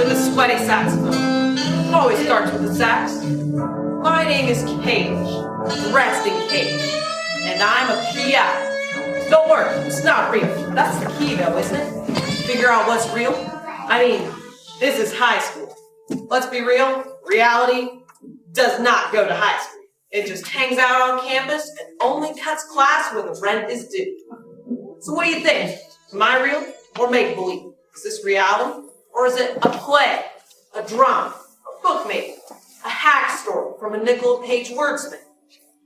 with a sweaty saxophone. It always starts with a sax. My name is Cage, dressed in cage, and I'm a PI. Don't worry, it's not real. That's the key though, isn't it? Figure out what's real. I mean, this is high school. Let's be real, reality does not go to high school. It just hangs out on campus and only cuts class when the rent is due. So what do you think? Am I real or make-believe? Is this reality? Or is it a play, a drama, a book maybe, a hack story from a nickel-page wordsmith?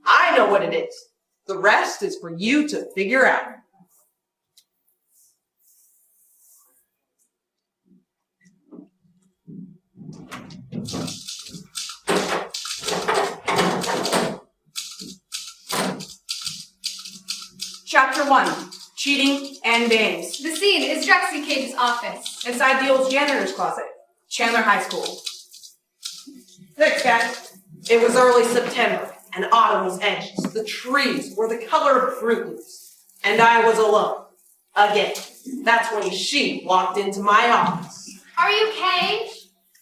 I know what it is. The rest is for you to figure out. Chapter 1, Cheating and Games. The scene is Drexy Cage's office. It's Ideal's janitor's closet, Chandler High School. Thanks, guys. It was early September, and autumn was anxious. The trees were the color of Fruit Loops, and I was alone. Again. That's when she walked into my office. Are you Cage?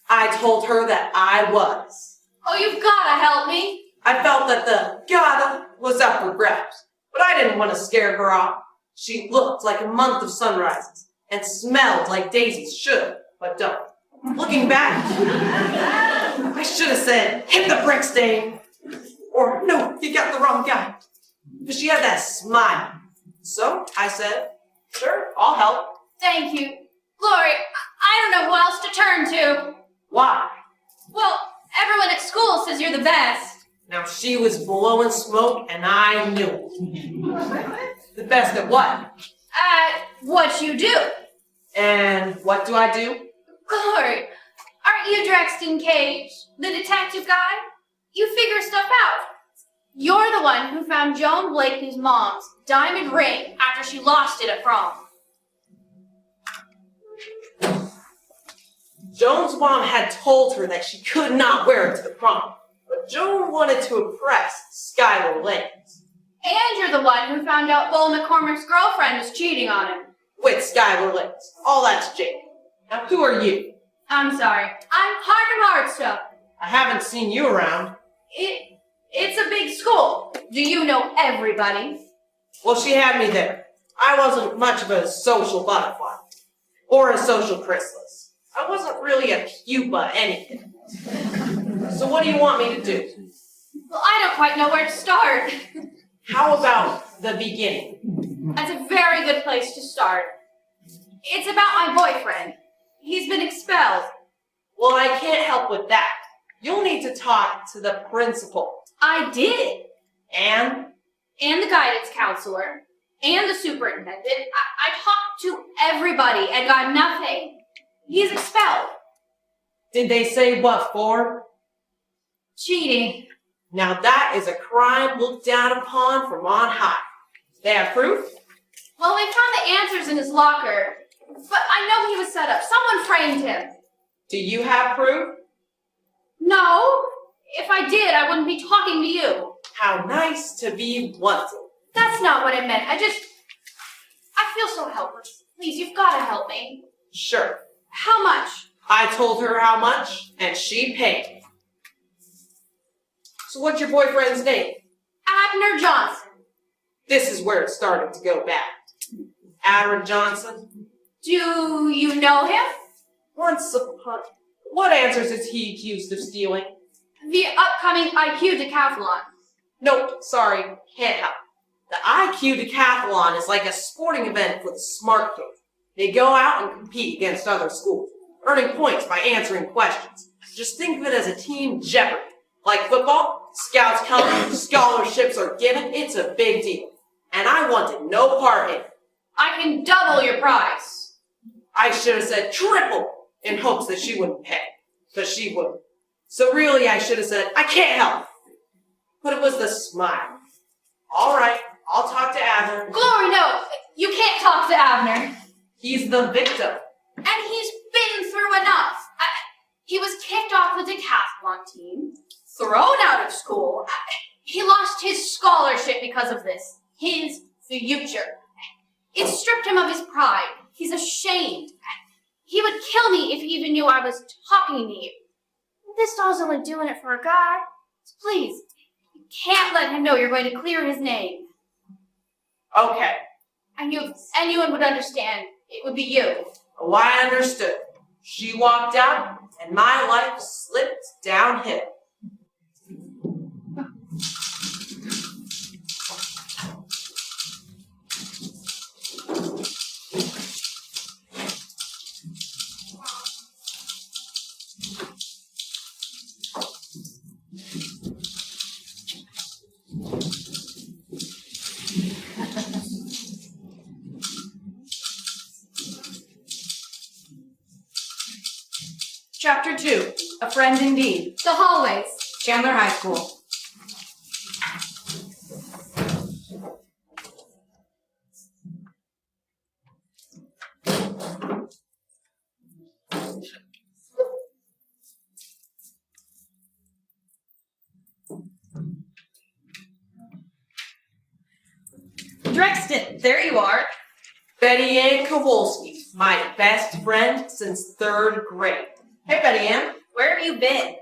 I told her that I was. Oh, you've gotta help me. I felt that the gotta was up for grabs, but I didn't want to scare her off. She looked like a month of sunrises and smelled like daisies should, but don't. Looking back, I should have said, hit the bricks, Dave. Or, no, you got the wrong guy. But she had that smile. So I said, sure, I'll help. Thank you. Glory, I don't know who else to turn to. Why? Well, everyone at school says you're the best. Now she was blowing smoke and I knew it. The best at what? What you do. And what do I do? Glory, aren't you Drexton Cage, the detective guy? You figure stuff out. You're the one who found Joan Blakeney's mom's diamond ring after she lost it at prom. Joan's mom had told her that she could not wear it to the prom, but Joan wanted to impress Skylar Lane. And you're the one who found out Bull McCormick's girlfriend was cheating on him. With Skylar Lane. All that's Jake. Now who are you? I'm sorry. I'm hard stuff. I haven't seen you around. It's a big school. Do you know everybody? Well, she had me there. I wasn't much of a social butterfly. Or a social chrysalis. I wasn't really a pupa anything. So what do you want me to do? Well, I don't quite know where to start. How about the beginning? That's a very good place to start. It's about my boyfriend. He's been expelled. Well, I can't help with that. You'll need to talk to the principal. I did. And the guidance counselor. And the superintendent. I talked to everybody and got nothing. He's expelled. Did they say what for? Cheating. Now that is a crime looked down upon from on high. They have proof? Well, they found the answers in his locker. But I know he was set up. Someone framed him. Do you have proof? No. If I did, I wouldn't be talking to you. How nice to be wanted. That's not what I meant. I feel so helpless. Please, you've got to help me. Sure. How much? I told her how much, and she paid. So what's your boyfriend's name? Abner Johnson. This is where it started to go bad. Abner Johnson? Do you know him? Once upon... What answers is he accused of stealing? The upcoming IQ decathlon. Nope, sorry, can't help. The IQ decathlon is like a sporting event for the smart kids. They go out and compete against other schools, earning points by answering questions. Just think of it as a team jeopardy. Like football, scouts come, scholarships are given, it's a big deal. And I wanted no part in it. I can double your prize. I should have said triple in hopes that she wouldn't pay, but she wouldn't. So really I should have said, I can't help. But it was the smile. All right, I'll talk to Abner. Glory, no, you can't talk to Abner. He's the victim. And he's been through enough. He was kicked off the decathlon team, thrown out of school. He lost his scholarship because of this. His future. It stripped him of his pride. He's ashamed. He would kill me if he even knew I was talking to you. This doll's only doing it for a guy. So please, you can't let him know you're going to clear his name. Okay. I knew if anyone would understand, it would be you. Oh, I understood. She walked out, and my life slipped downhill. Chapter 2, A Friend Indeed. The hallways. Chandler High School. Drexton, there you are. Betty Ann Kowalski, my best friend since 3rd grade. Hey, Betty Ann. Where have you been?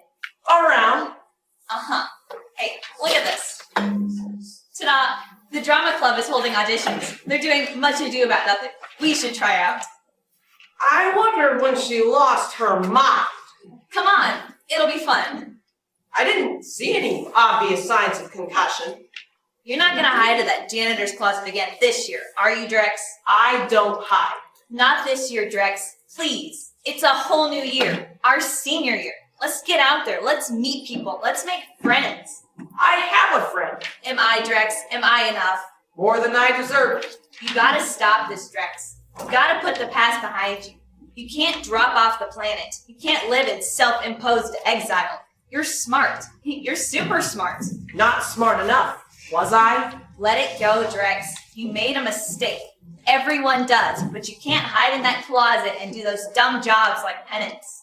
Around. Uh-huh. Hey, look at this. Ta-da! The drama club is holding auditions. They're doing Much Ado About Nothing. We should try out. I wondered when she lost her mind. Come on, it'll be fun. I didn't see any obvious signs of concussion. You're not gonna hide in that janitor's closet again this year, are you, Drex? I don't hide. Not this year, Drex. Please. It's a whole new year. Our senior year. Let's get out there. Let's meet people. Let's make friends. I have a friend. Am I, Drex? Am I enough? More than I deserve. You gotta stop this, Drex. You gotta put the past behind you. You can't drop off the planet. You can't live in self-imposed exile. You're smart. You're super smart. Not smart enough, was I? Let it go, Drex. You made a mistake. Everyone does, but you can't hide in that closet and do those dumb jobs like penance.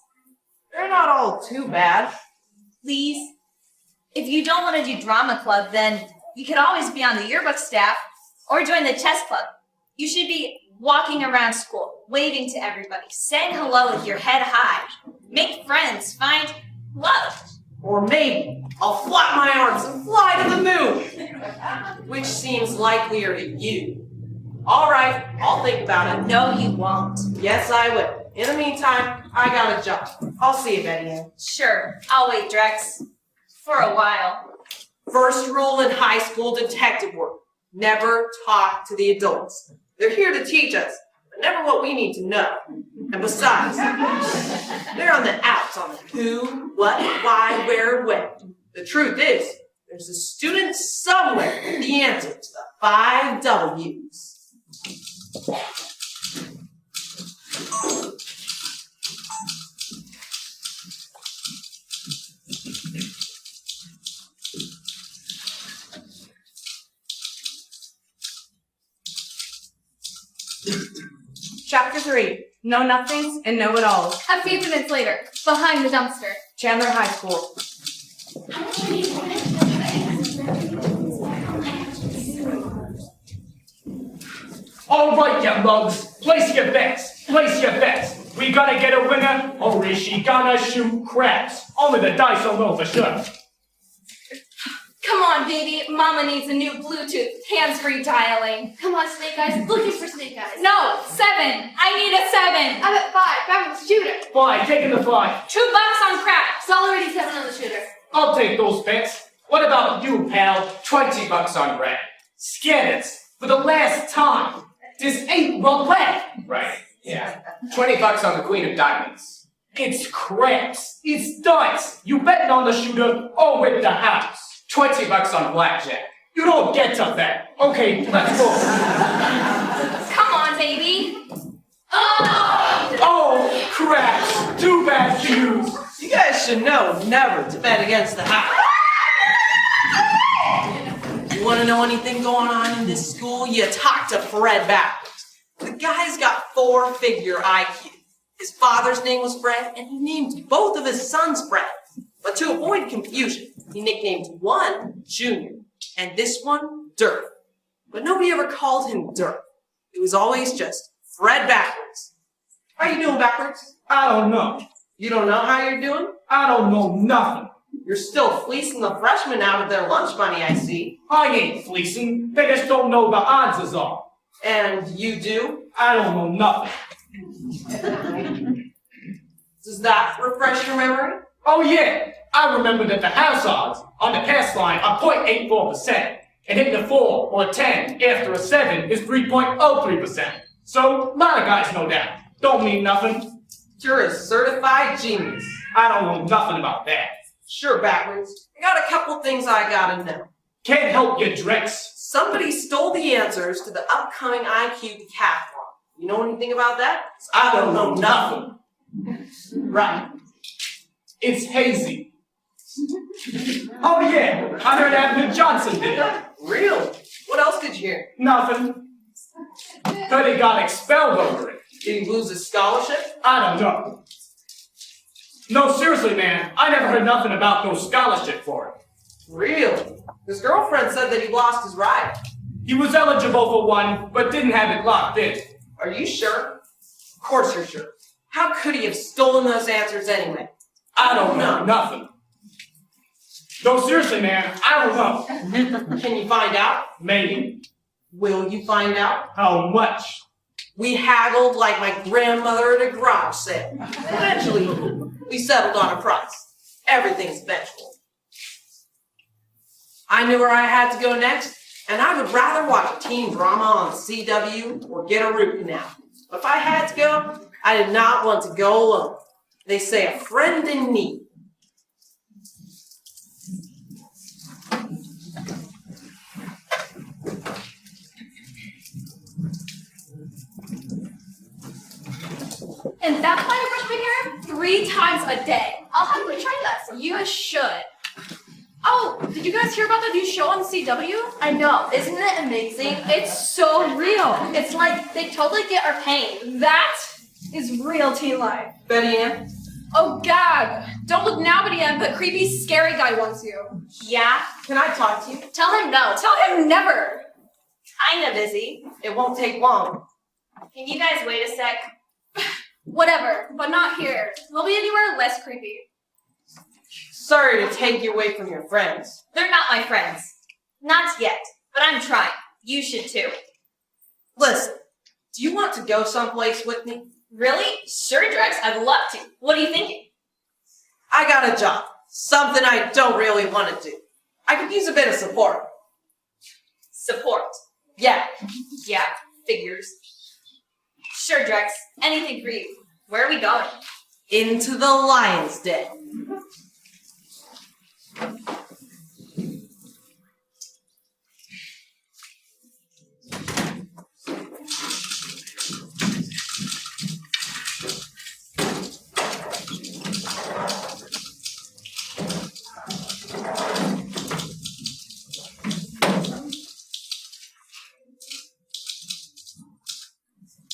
They're not all too bad. Please? If you don't want to do drama club, then you could always be on the yearbook staff or join the chess club. You should be walking around school, waving to everybody, saying hello with your head high. Make friends, find love. Or maybe I'll flap my arms and fly to the moon. Which seems likelier to you. All right, I'll think about it. No, you won't. Yes, I will. In the meantime, I got a job. I'll see you, Betty Ann. Sure, I'll wait, Drex. For a while. First rule in high school detective work. Never talk to the adults. They're here to teach us, but never what we need to know. And besides, they're on the outs on the who, what, why, where, when. The truth is, there's a student somewhere with the answer to the 5 W's. Chapter 3, Know Nothings and Know-It-Alls. A few minutes later, behind the dumpster. Chandler High School. All right, you mugs. Place your bets. Place your bets. We gonna get a winner, or is she gonna shoot craps? Only the dice will know for sure. Come on, baby. Mama needs a new Bluetooth hands-free dialing. Come on, Snake Eyes. Looking for Snake Eyes. No, 7. I need a 7. I'm at 5. I'm with the shooter. 5, taking the 5. $2 on craps. It's already 7 on the shooter. I'll take those bets. What about you, pal? $20 on red. Scan it. For the last time. This ain't roulette. Right, yeah. $20 on the Queen of Diamonds. It's craps. It's dice. You betting on the shooter or with the house. $20 on blackjack. You don't get to that. Okay, let's go. Come on, baby. Oh, craps. Too bad for you. You guys should know never to bet against the house. You want to know anything going on in this school? You talk to Fred backwards. The guy's got 4-figure IQ. His father's name was Fred, and he named both of his sons Fred. But to avoid confusion, he nicknamed one Junior, and this one Dirt. But nobody ever called him Dirt. It was always just Fred backwards. How you doing backwards? I don't know. You don't know how you're doing? I don't know nothing. You're still fleecing the freshmen out of their lunch money, I see. I ain't fleecing. They just don't know the odds is all. And you do? I don't know nothing. Does that refresh your memory? Oh yeah, I remember that the house odds on the pass line are 0.84%, and hitting a 4 or a 10 after a 7 is 3.03%. So, a lot of guys know that. Don't mean nothing. You're a certified genius. I don't know nothing about that. Sure, backwards. I got a couple things I gotta know. Can't help you, Drex. Somebody stole the answers to the upcoming IQ decathlon. You know anything about that? I don't know nothing. Right. It's hazy. Oh yeah, I heard Abner Johnson did it. Really? What else did you hear? Nothing. Heard he got expelled over it. Did he lose his scholarship? I don't know. No, seriously, man, I never heard nothing about no scholarship for it. Really? His girlfriend said that he lost his ride. He was eligible for one, but didn't have it locked in. Are you sure? Of course you're sure. How could he have stolen those answers anyway? I don't know nothing. No, seriously, man, I don't know. Can you find out? Maybe. Will you find out? How much? We haggled like my grandmother at a garage sale. Eventually, we settled on a price. Everything's eventual. I knew where I had to go next, and I would rather watch a teen drama on CW or get a root canal. But if I had to go, I did not want to go alone. They say a friend in need. And that's why I brush my hair 3 times a day. I'll have to try that. You should. Oh, did you guys hear about the new show on CW? I know. Isn't it amazing? It's so real. It's like they totally get our pain. That is real teen life. Betty Ann? Oh, gag. Don't look now, Betty Ann, but creepy, scary guy wants you. Yeah? Can I talk to you? Tell him no. Tell him never. Kinda busy. It won't take long. Can you guys wait a sec? Whatever, but not here. We'll be anywhere less creepy. Sorry to take you away from your friends. They're not my friends. Not yet, but I'm trying. You should too. Listen, do you want to go someplace with me? Really? Sure, Drex, I'd love to. What are you thinking? I got a job. Something I don't really want to do. I could use a bit of support. Support. Yeah. Yeah, figures. Sure, Drex, anything for you. Where are we going? Into the lion's den.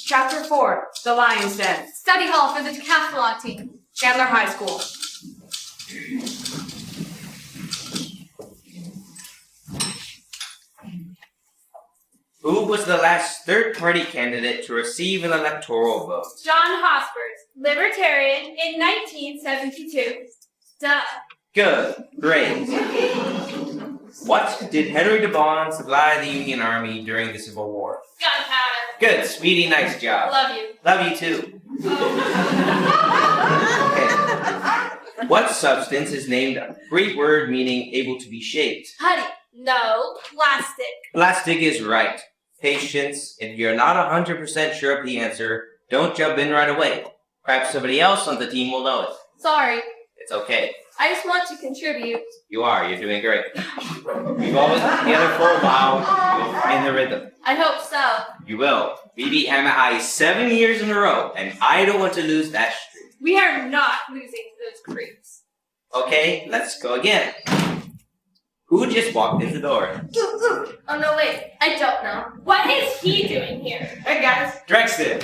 Chapter 4, The Lion's Den. Study hall for the decathlon team. Chandler High School. Who was the last third-party candidate to receive an electoral vote? John Hospers, Libertarian in 1972. Duh. Good. Great. What did Henry de Bon supply the Union Army during the Civil War? Gunpowder. Good. Speedy, nice job. Love you. Love you too. Okay. What substance is named a Greek word meaning able to be shaped? Honey. No. Plastic. Plastic is right. Patience. If you're not 100% sure of the answer, don't jump in right away. Perhaps somebody else on the team will know it. Sorry. It's okay. I just want to contribute. You are. You're doing great. We've always been together for a while. You'll find the rhythm. I hope so. You will. We beat Hammer High 7 years in a row, and I don't want to lose that streak. We are not losing those creeps. Okay, let's go again. Who just walked in the door? Oh no, wait. I don't know. What is he doing here? Hey guys. Drexton.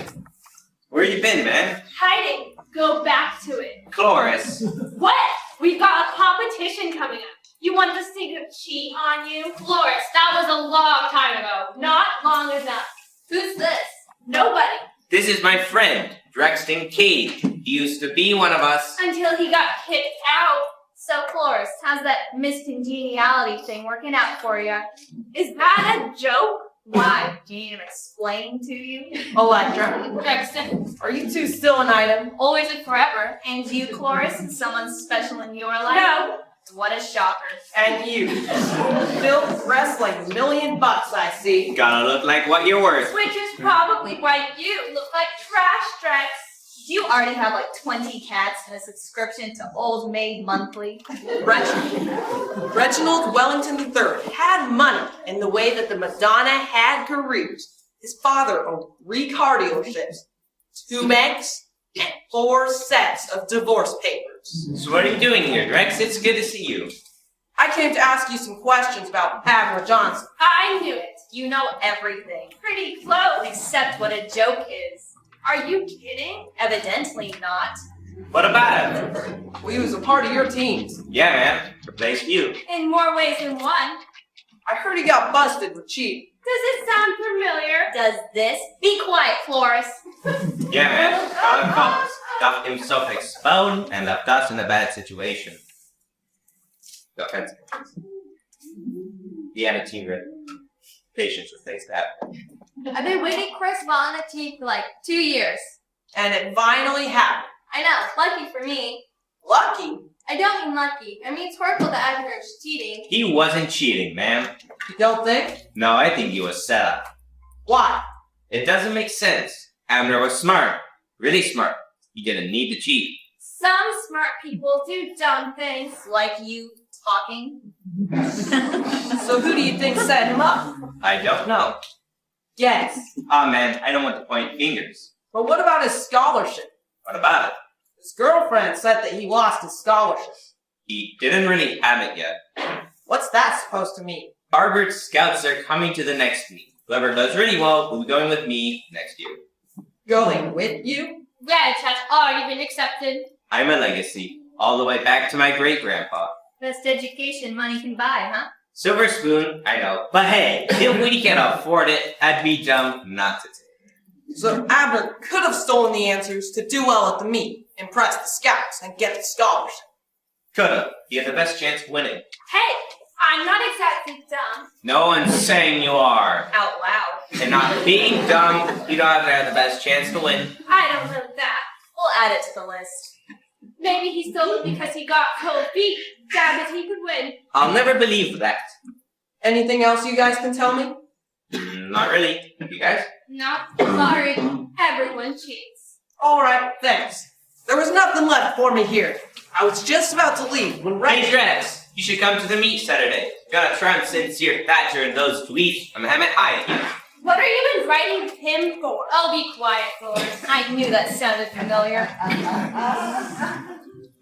Where you been, man? Hiding. Go back to it. Cloris. What? We've got a competition coming up. You want this thing to cheat on you? Florence, that was a long time ago. Not long enough. Who's this? Nobody. This is my friend, Drexton Cage. He used to be one of us. Until he got kicked out. So, Cloris, how's that Miss Congeniality thing working out for you? Is that a joke? Why? Do you need him explain to you? Electra, Drexton, are you two still an item? always and forever. And you, Cloris, someone special in your life? No. What a shocker. And you. Still dressed like $1,000,000, I see. Gotta look like what you're worth. Which is probably why you look like trash, Drex. Do you already have like 20 cats and a subscription to Old Maid Monthly? Reginald Wellington III had money in the way that the Madonna had careers. His father owned 3 car dealerships, 2 banks, and 4 sets of divorce papers. So what are you doing here, Drex? It's good to see you. I came to ask you some questions about Abner Johnson. I knew it. You know everything. Pretty close. Except what a joke is. Are you kidding? Evidently not. What about him? Well, he was a part of your teams. Yeah, man. Replaced you. In more ways than one. I heard he got busted with cheating. Does it sound familiar? Does this? Be quiet, Cloris. Yeah, man. Colin Combs got himself exposed and left us in a bad situation. Go ahead. He had a team with patience to face that. I've been waiting for us on the team for like 2 years. And it finally happened. I know, lucky for me. Lucky. I don't mean lucky. I mean it's horrible that Abner's cheating. He wasn't cheating, man. You don't think? No, I think he was set up. Why? It doesn't make sense. Abner was smart. Really smart. He didn't need to cheat. Some smart people do dumb things. Like you talking? So who do you think set him up? I don't know. Yes. Oh man, I don't want to point fingers. But what about his scholarship? What about it? His girlfriend said that he lost his scholarship. He didn't really have it yet. What's that supposed to mean? Harvard scouts are coming to the next meet. Whoever does really well will be going with me next year. Going with you? Reg has already been accepted. I'm a legacy, all the way back to my great-grandpa. Best education money can buy, huh? Silver spoon, I know. But hey, if we can afford it, I'd be dumb not to take it. So Abner could have stolen the answers to do well at the meet, impress the scouts, and get the scholarship. Could've. He had the best chance of winning. Hey, I'm not exactly dumb. No one's saying you are. Out loud. And not being dumb, you don't have to have the best chance to win. I don't know that. We'll add it to the list. Maybe he stole it because he got cold feet. Damn it, he could win. I'll never believe that. Anything else you guys can tell me? Not really. You guys? No, sorry. Everyone cheats. Alright, thanks. There was nothing left for me here. I was just about to leave when Hey, Drex, you should come to the meet Saturday. Gotta tramp Sincere Thatcher and those tweets from Hammett High again. What are you inviting him for? I'll be quiet, Cloris. I knew that sounded familiar.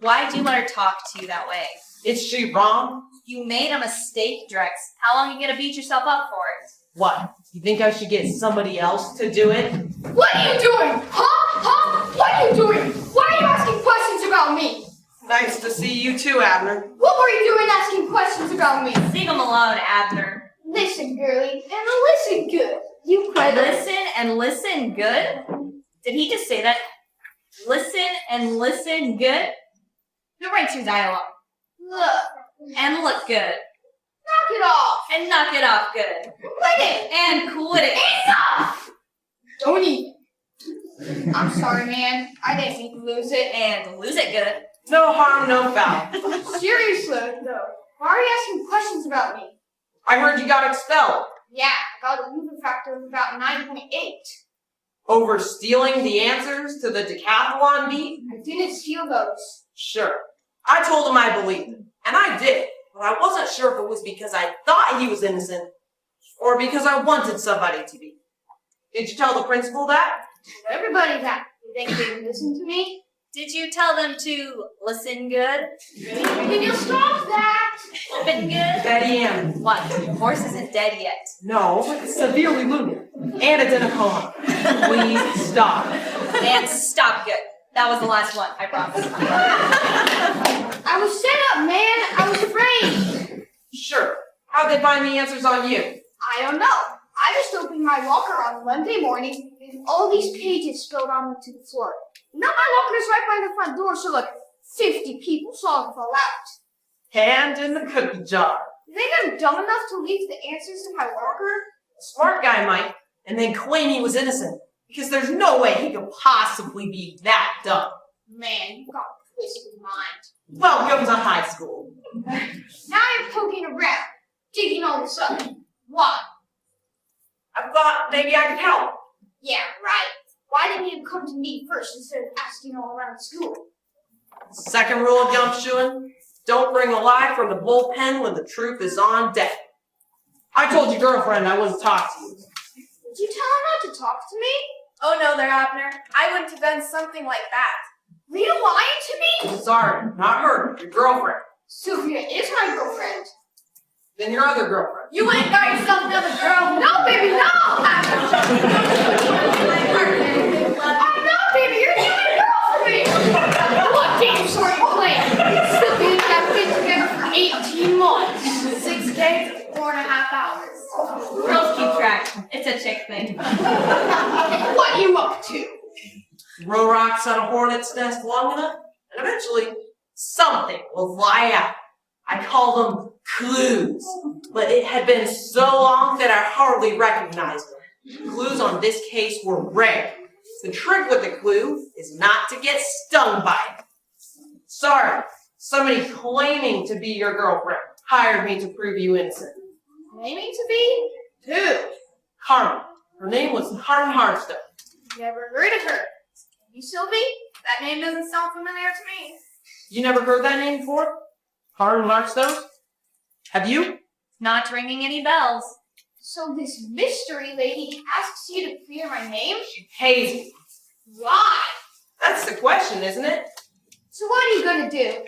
Why do you let her talk to you that way? Is she wrong? You made a mistake, Drex. How long are you gonna beat yourself up for it? What? You think I should get somebody else to do it? What are you doing? Huh? What are you doing? Why are you asking questions about me? Nice to see you too, Abner. What were you doing asking questions about me? Leave him alone, Abner. Listen, girlie, and listen good. You clever. Listen and listen good? Did he just say that? Listen and listen good? Who writes your dialogue? Look, And look good. knock it off. And knock it off good. Quit it. And quit it. Enough. Don't even. I'm sorry, man. I didn't mean to lose it. And lose it good. No harm, no foul. Seriously, though, why are you asking questions about me? I heard you got expelled. Yeah, I got a loser factor of about 9.8. Over stealing the answers to the decathlon beat? I didn't steal those. Sure. I told him I believed him. And I did. But I wasn't sure if it was because I thought he was innocent or because I wanted somebody to be. Did you tell the principal that? Everybody that. You think they would listen to me? Did you tell them to listen good? Can you stop that? Open good? Betty Ann. What? Your horse isn't dead yet. No, it's severely wounded. And it's in a coma. Please stop. And stop good. That was the last one, I promise. I was set up, man. I was afraid. Sure. How'd they find the answers on you? I don't know. I just opened my locker on Monday morning, and all these pages spilled onto the floor. Now my locker is right by the front door, so like 50 people saw it fall out. Hand in the cookie jar. You think I'm dumb enough to leave the answers in my locker? Smart guy, Mike. And then claim he was innocent. Because there's no way he could possibly be that dumb. Man, you've got a twisted mind. Welcome to high school. Now I'm poking around, digging all this up. Why? I thought maybe I could help. Yeah, right. Why didn't you come to me first instead of asking all around school? Second rule of Gumshoeing, don't bring a lie from the bullpen when the truth is on deck. I told your girlfriend I wouldn't talk to you. Did you tell her not to talk to me? Oh no, there, Abner. I wouldn't have done something like that. Were you lying to me? Sorry, not her, your girlfriend. Sylvia is my girlfriend. Then your other girlfriend. You ain't got yourself another girl. No, baby, no! Oh, no, baby, you're too a girl for me! What games are you playing? Sylvia and I have been together for 18 months. 6 days, 4.5 hours. Girls keep track. It's a chick thing. What you up to? Throw rocks on a hornet's nest long enough, and eventually something will fly out. I call them clues, but it had been so long that I hardly recognized them. Clues on this case were rare. The trick with the clue is not to get stung by it. Sorry, somebody claiming to be your girlfriend hired me to prove you innocent. Claiming to be? Who? Carmen. Her name was Carmen Hardstone. Never heard of her. You, Sylvie? That name doesn't sound familiar to me. You never heard that name before? Carmen Hardstone? Have you? Not ringing any bells. So this mystery lady asks you to clear my name? She pays me. Why? That's the question, isn't it? So what are you gonna do?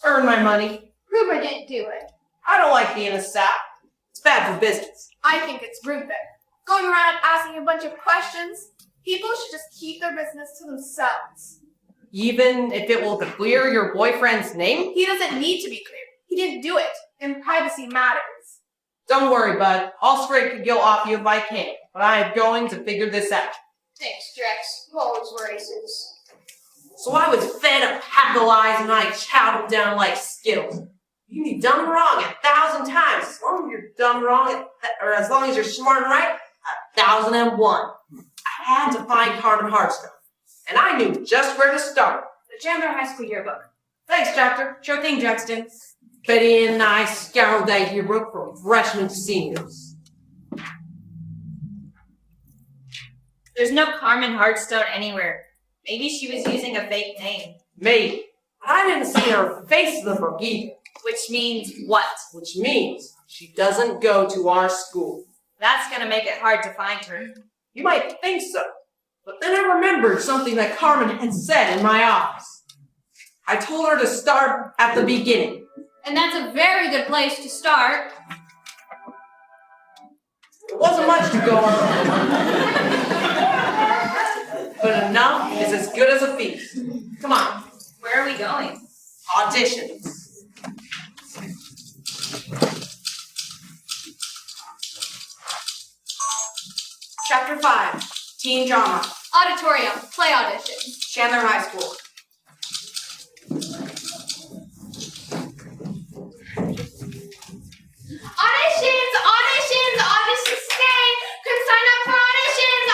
Earn my money. Prove I didn't do it. I don't like being a sap. It's bad for business. I think it's rude there. Going around asking a bunch of questions. People should just keep their business to themselves. Even if it will clear your boyfriend's name? He doesn't need to be clear. He didn't do it, and privacy matters. Don't worry, bud. I'll scrape the guilt off you if I can. But I am going to figure this out. Thanks, Drex. You always races. So I was fed a pack of lies and I chowed them down like Skittles. You can be dumb and wrong 1,000 times. As long as you're dumb and wrong, or as long as you're smart and right, 1,001. I had to find Carmen Hardstone. And I knew just where to start. The Chandler High School yearbook. Thanks, Doctor. Sure thing, Juxton. Betty and I scoured that yearbook from freshmen to seniors. There's no Carmen Hardstone anywhere. Maybe she was using a fake name. Maybe. I didn't see her face in the book either. Which means what? Which means she doesn't go to our school. That's gonna make it hard to find her. You might think so. But then I remembered something that Carmen had said in my office. I told her to start at the beginning. And that's a very good place to start. It wasn't much to go on. But enough is as good as a feast. Come on. Where are we going? Auditions. Chapter 5. Teen Drama. Auditorium, play audition. Chandler High School. Auditions stay. Could sign up for auditions.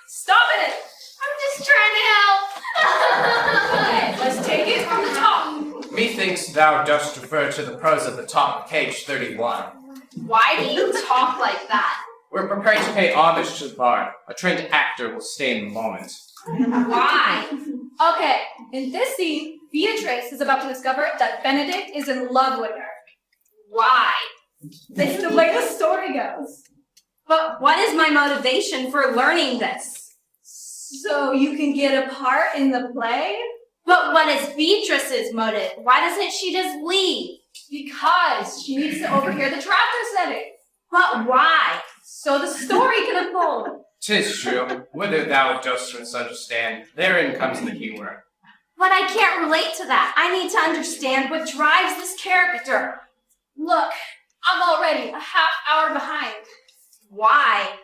Stop it! I'm just trying to help. Okay, let's take it from the top. Methinks thou dost refer to the prose at the top of page 31. Why do you talk like that? We're preparing to pay homage to the bard. A trained actor will stay in the moment. Why? Okay, in this scene, Beatrice is about to discover that Benedict is in love with her. Why? It's the way the story goes. But what is my motivation for learning this? So you can get a part in the play? But what is Beatrice's motive? Why doesn't she just leave? Because she needs to overhear the tractor setting. But why? So the story can unfold. 'Tis true. Whether thou dost misunderstand, therein comes the humor. But I can't relate to that. I need to understand what drives this character. Look, I'm already a half hour behind. Why?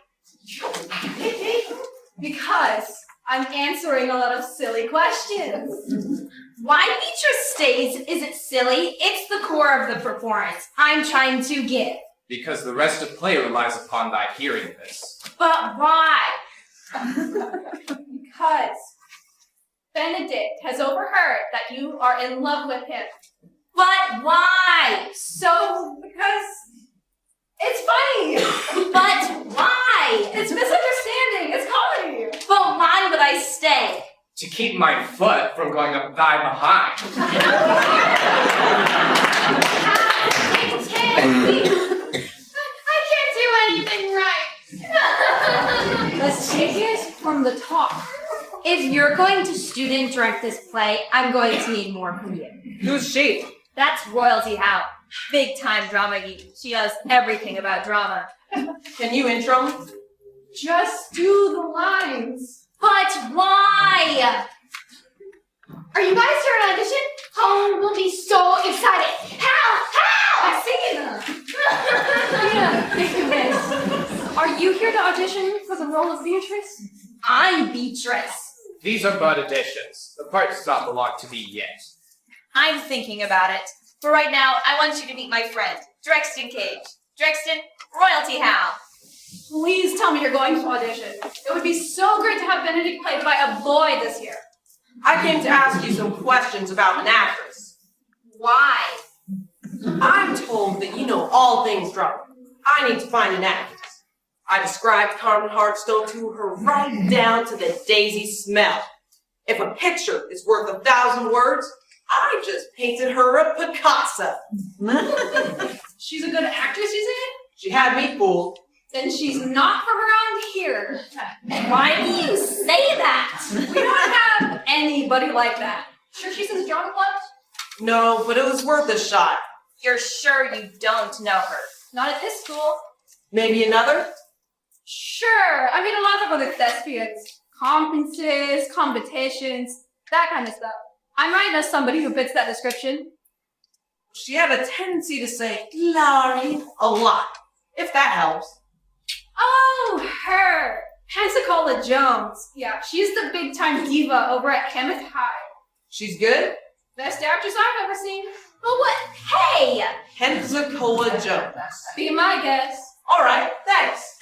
Because I'm answering a lot of silly questions. Why Beatrice stays isn't silly. It's the core of the performance I'm trying to give. Because the rest of play relies upon thy hearing this. But why? Because Benedict has overheard that you are in love with him. But why? So, because it's funny. But why? It's misunderstanding. It's comedy. But why would I stay? To keep my foot from going up thy behind. I can't do anything right. Let's take it from the top. If you're going to student direct this play, I'm going to need more from you. Who's she? That's Royalty Howe. Big time drama geek. She knows everything about drama. Can you intro me? Just do the lines. But why? Are you guys here an audition? Oh, we'll be so excited. How? I'm singing them. Are you here to audition for the role of Beatrice? I'm Beatrice. These are but additions. The part does not belong to me yet. I'm thinking about it. For right now, I want you to meet my friend, Drexton Cage. Drexton, Royalty Howe. Please tell me you're going to audition. It would be so great to have Benedict played by a boy this year. I came to ask you some questions about an actress. Why? I'm told that you know all things drama. I need to find an actress. I described Carmen Hardstone to her right down to the daisy smell. If a picture is worth 1,000 words, I just painted her a Picasso. She's a good actress, you say? She had me fooled. Then she's not from around here. Why do you say that? We don't have anybody like that. Sure she's in the drama club? No, but it was worth a shot. You're sure you don't know her? Not at this school. Maybe another? Sure. I mean, a lot of other thespians. Conferences, competitions, that kind of stuff. I might know somebody who fits that description. She had a tendency to say Larry a lot, if that helps. Oh, her. Pensacola Jones. Yeah, she's the big-time diva over at Kenneth High. She's good? Best actress I've ever seen. But what? Hey! Pensacola Jones. Be my guest. All right, thanks.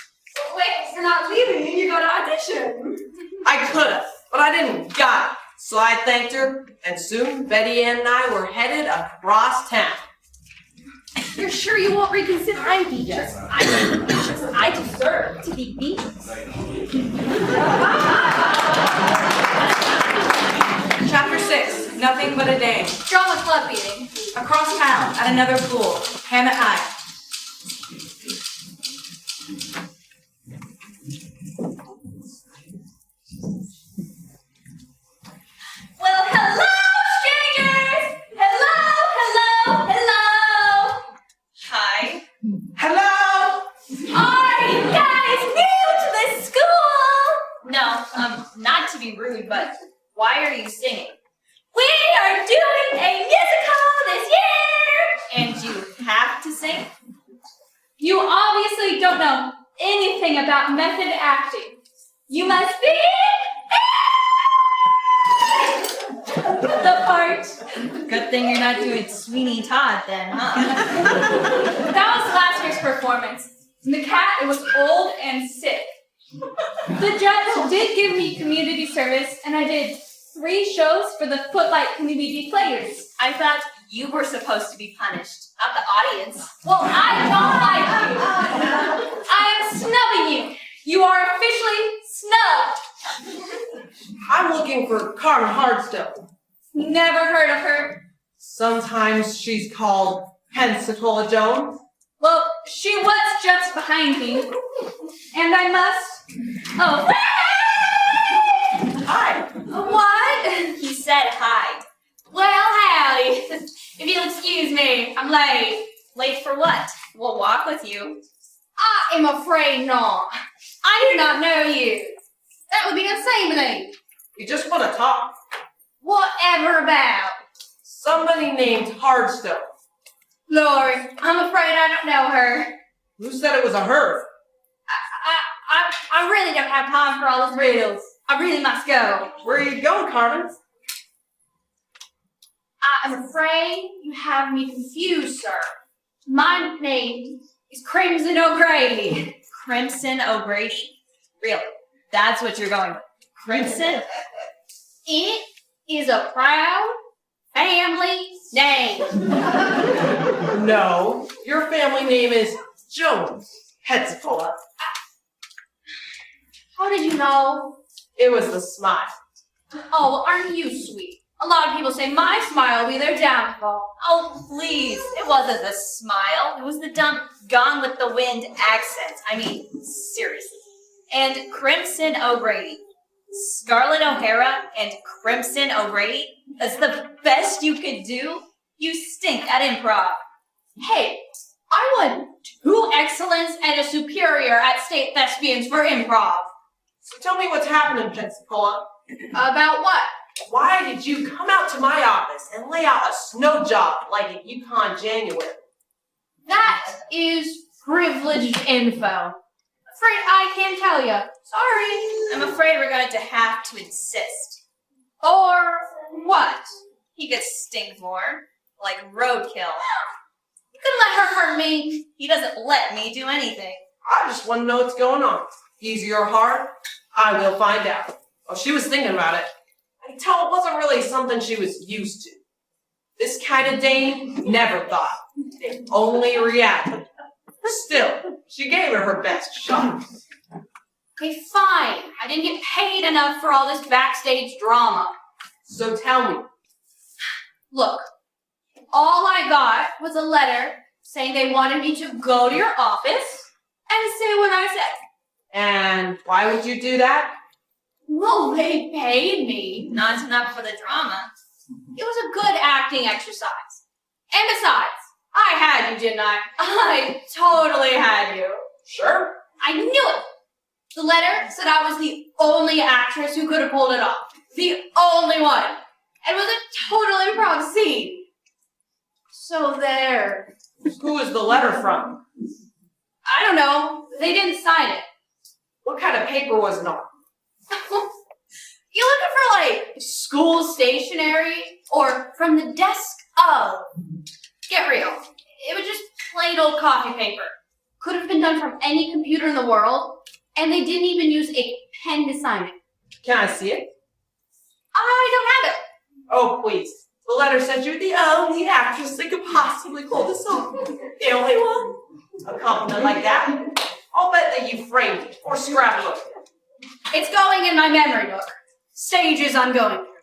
Wait, you're not leaving. You got to audition. I could have, but I didn't got it. So I thanked her, and soon Betty Ann and I were headed across town. You're sure you won't reconsider? I'm Beatrice. I deserve to be Beatrice. Chapter 6, Nothing But a Day. Drama club meeting. Across town, at another pool, Hammett High. Well, hello, strangers! Hello! Hi. Hello! Are you guys new to this school? No, not to be rude, but why are you singing? We are doing a musical this year! And you have to sing? You obviously don't know anything about method acting. You must be the part. Good thing you're not doing Sweeney Todd then, huh? That was last year's performance. In the cat, it was old and sick. The judge did give me community service, and I did 3 shows for the Footlight community players. I thought you were supposed to be punished, not the audience. Well, I don't like you. I am snubbing you. You are officially snubbed. I'm looking for Carmen Hardstone. Never heard of her. Sometimes she's called Pensacola Jones. Well, she was just behind me. And I must... Oh. Hi. What? He said hi. Well, howdy. If you'll excuse me, I'm late. Late for what? We'll walk with you. I am afraid not. I do not know you. That would be unseemly. You just want to talk? Whatever about? Somebody named Hardstone. Lord, I'm afraid I don't know her. Who said it was a her? I I really don't have time for all this riddles. I really must go. Where are you going, Carmen? I'm afraid you have me confused, sir. My name is Crimson O'Grady. Crimson O'Grady. Really? That's what you're going with? Crimson? It is a proud family name. No, your family name is Jones. Pensacola. How did you know? It was the smile. Oh, well, aren't you sweet? A lot of people say my smile will be their downfall. Oh, please. It wasn't the smile. It was the dumb Gone with the Wind accent. I mean, seriously. And Crimson O'Grady. Scarlett O'Hara and Crimson O'Grady? That's the best you could do? You stink at improv. Hey, I won 2 excellence and a superior at State Thespians for improv. So tell me what's happening, Pensacola. About what? Why did you come out to my office and lay out a snow job like a Yukon January? That is privileged info. Afraid I can't tell you. Sorry. I'm afraid we're going to have to insist. Or what? He could stink more. Like roadkill. You couldn't let her hurt me. He doesn't let me do anything. I just want to know what's going on. Easy or hard, I will find out. Oh, she was thinking about it. I can tell it wasn't really something she was used to. This kind of dame never thought. They only reacted. Still, she gave her best shot. Okay, fine. I didn't get paid enough for all this backstage drama. So tell me, Look, all I got was a letter saying they wanted me to go to your office and say what I said. and why would you do that? Well, they paid me. Not enough for the drama. It was a good acting exercise. And besides, I had you, didn't I? I totally had you. Sure. I knew it. The letter said I was the only actress who could have pulled it off. The only one. It was a total improv scene. So there. Who is the letter from? I don't know. They didn't sign it. What kind of paper was it on? You looking for like school stationery or from the desk of? Get real. It was just plain old coffee paper. Could have been done from any computer in the world, and they didn't even use a pen to sign it. Can I see it? I don't have it. Oh, please. The letter said you're the only actress that could possibly pull this off. The only one. A compliment like that. I'll bet that you framed it or scrapbooked it. It's going in my memory book. Stages I'm going through.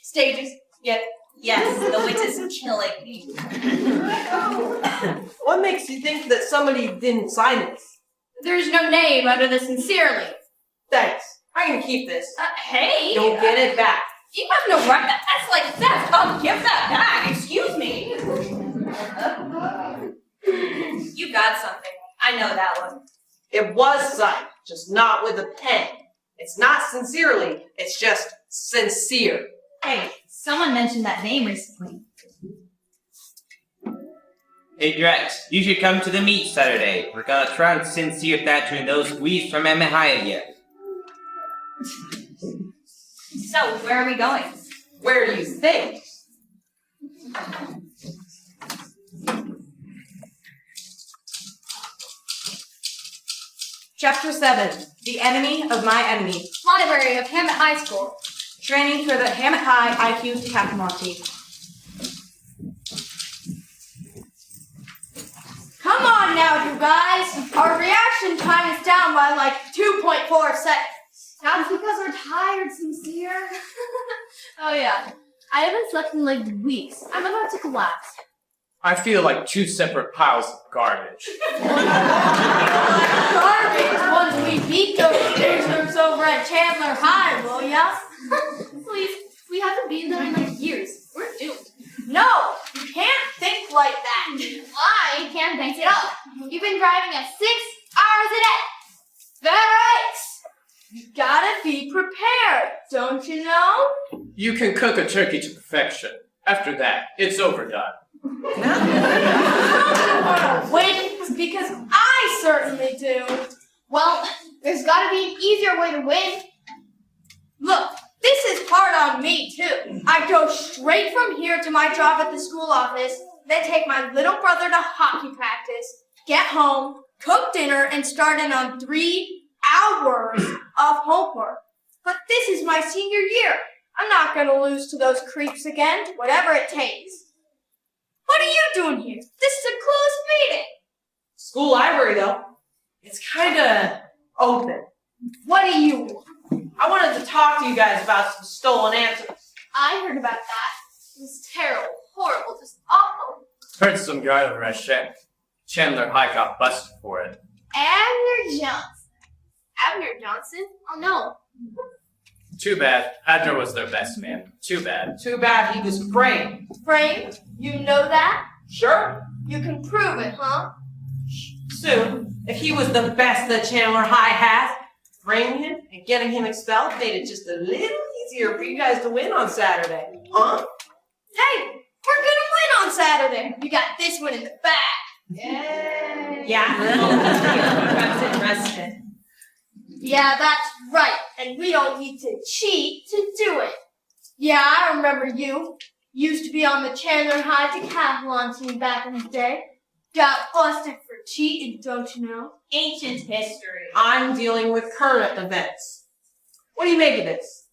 Stages. Yet. Yes, the wit is killing me. What makes you think that somebody didn't sign this? There's no name under the sincerely. Thanks. I can keep this. Hey. You'll get it back. You have no right. That's like theft. Give that back. Excuse me. You got something. I know that one. It was signed, just not with a pen. It's not sincerely, it's just sincere. Hey, someone mentioned that name recently. Hey Drex, you should come to the meet Saturday. We're gonna try and sincere Thatcher and those squeeze from Emma High again. So, where are we going? Where do you think? Chapter 7. The Enemy of My Enemy. Library of Hammett High School. Training for the Hammett High IQ Cap Monty. Come on now, you guys. Our reaction time is down by like 2.4 seconds. That's because we're tired, Sincere. Oh yeah. I haven't slept in like weeks. I'm about to collapse. I feel like 2 separate piles of garbage. Garbage once we beat those losers over at Chandler High, will ya? Please, we haven't been there in like years. We're doomed. No, you can't think like that. I can't think it up. You've been driving us 6 hours a day. That right? You gotta be prepared, don't you know? You can cook a turkey to perfection. After that, it's overdone. You want to win because I certainly do. Well, there's gotta be an easier way to win. Look, this is hard on me too. I go straight from here to my job at the school office, then take my little brother to hockey practice, get home, cook dinner, and start in on 3 hours of homework. But this is my senior year. I'm not gonna lose to those creeps again, whatever it takes. What are you doing here? This is a closed meeting. School library, though, it's kinda open. What do you want? I wanted to talk to you guys about some stolen answers. I heard about that. It was terrible, horrible, just awful. Heard some guy over at Chandler High got busted for it. Abner Johnson. Abner Johnson? Oh no. Too bad. Abner was their best man. Too bad. Too bad he was framed. Framed? You know that? Sure, You can prove it, huh? soon, if he was the best that Chandler High has, framing him and getting him expelled made it just a little easier for you guys to win on Saturday. Huh? Hey, we're gonna win on Saturday. We got this one in the bag. Yay. Yeah. That's interesting. Yeah, that's right. And we don't need to cheat to do it. Yeah, I remember you. Used to be on the Chandler High decathlon team back in the day. Got busted for cheating, don't you know? Ancient history. I'm dealing with current events. What do you make of this?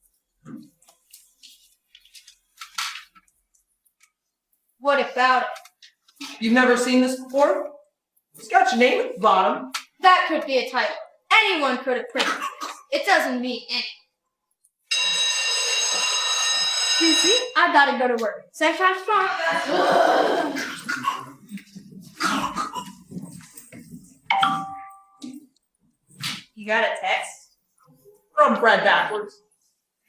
What about it? You've never seen this before? It's got your name at the bottom. That could be a typo. Anyone could have printed this. It doesn't mean anything. You see, I gotta go to work. Say fast strong. You got a text? From Fred backwards.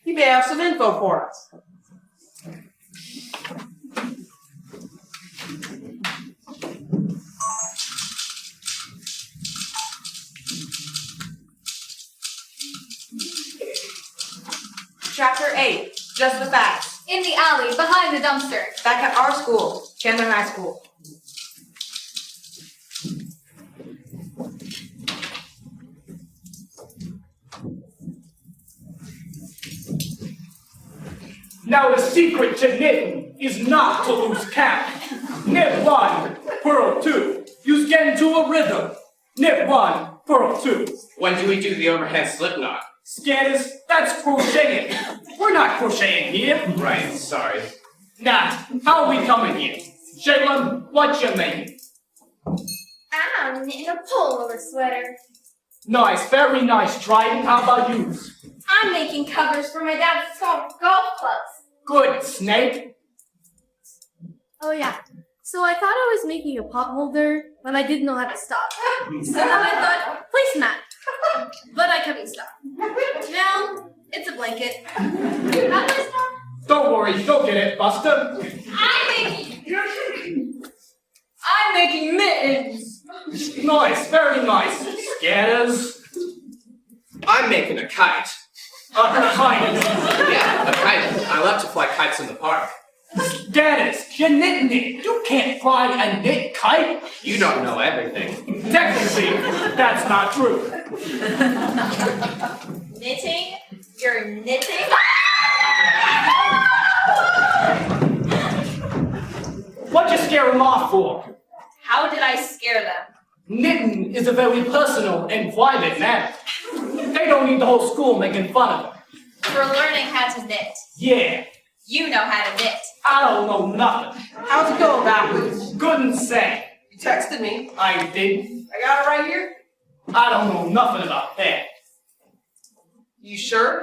He may have some info for us. Chapter 8. Just the facts. In the alley, behind the dumpster. Back at our school, Chandler High School. Now the secret to knitting is not to lose count. Knit 1, purl 2. You get into a rhythm. Knit 1, purl 2. When do we do the overhead slip knot? Scanners, that's crocheting. We're not crocheting here. Right, sorry. Now, how are we coming here? Shaylin, what you making? I'm knitting a pullover sweater. Nice, very nice, Dryden. How about you? I'm making covers for my dad's golf clubs. Good, Snake. Oh yeah. So I thought I was making a pot holder, but I didn't know how to stop. So then I thought, placemat. But I couldn't stop. Now, it's a blanket. How do I stop? Don't worry, you'll get it, Buster. I'm making mittens. Nice, very nice. Scanners. I'm making a kite. Kite. Yeah, a kite. I love to fly kites in the park. Scanners, you're knitting it. You can't fly a knit kite. You don't know everything. Technically, that's not true. Knitting? You're knitting? What'd you scare them off for? How did I scare them? Knitting is a very personal and private matter. They don't need the whole school making fun of them. For learning how to knit. Yeah, You know how to knit. I don't know nothing. How's it going backwards? Couldn't say. You texted me. I didn't. I got it right here. I don't know nothing about that. You sure?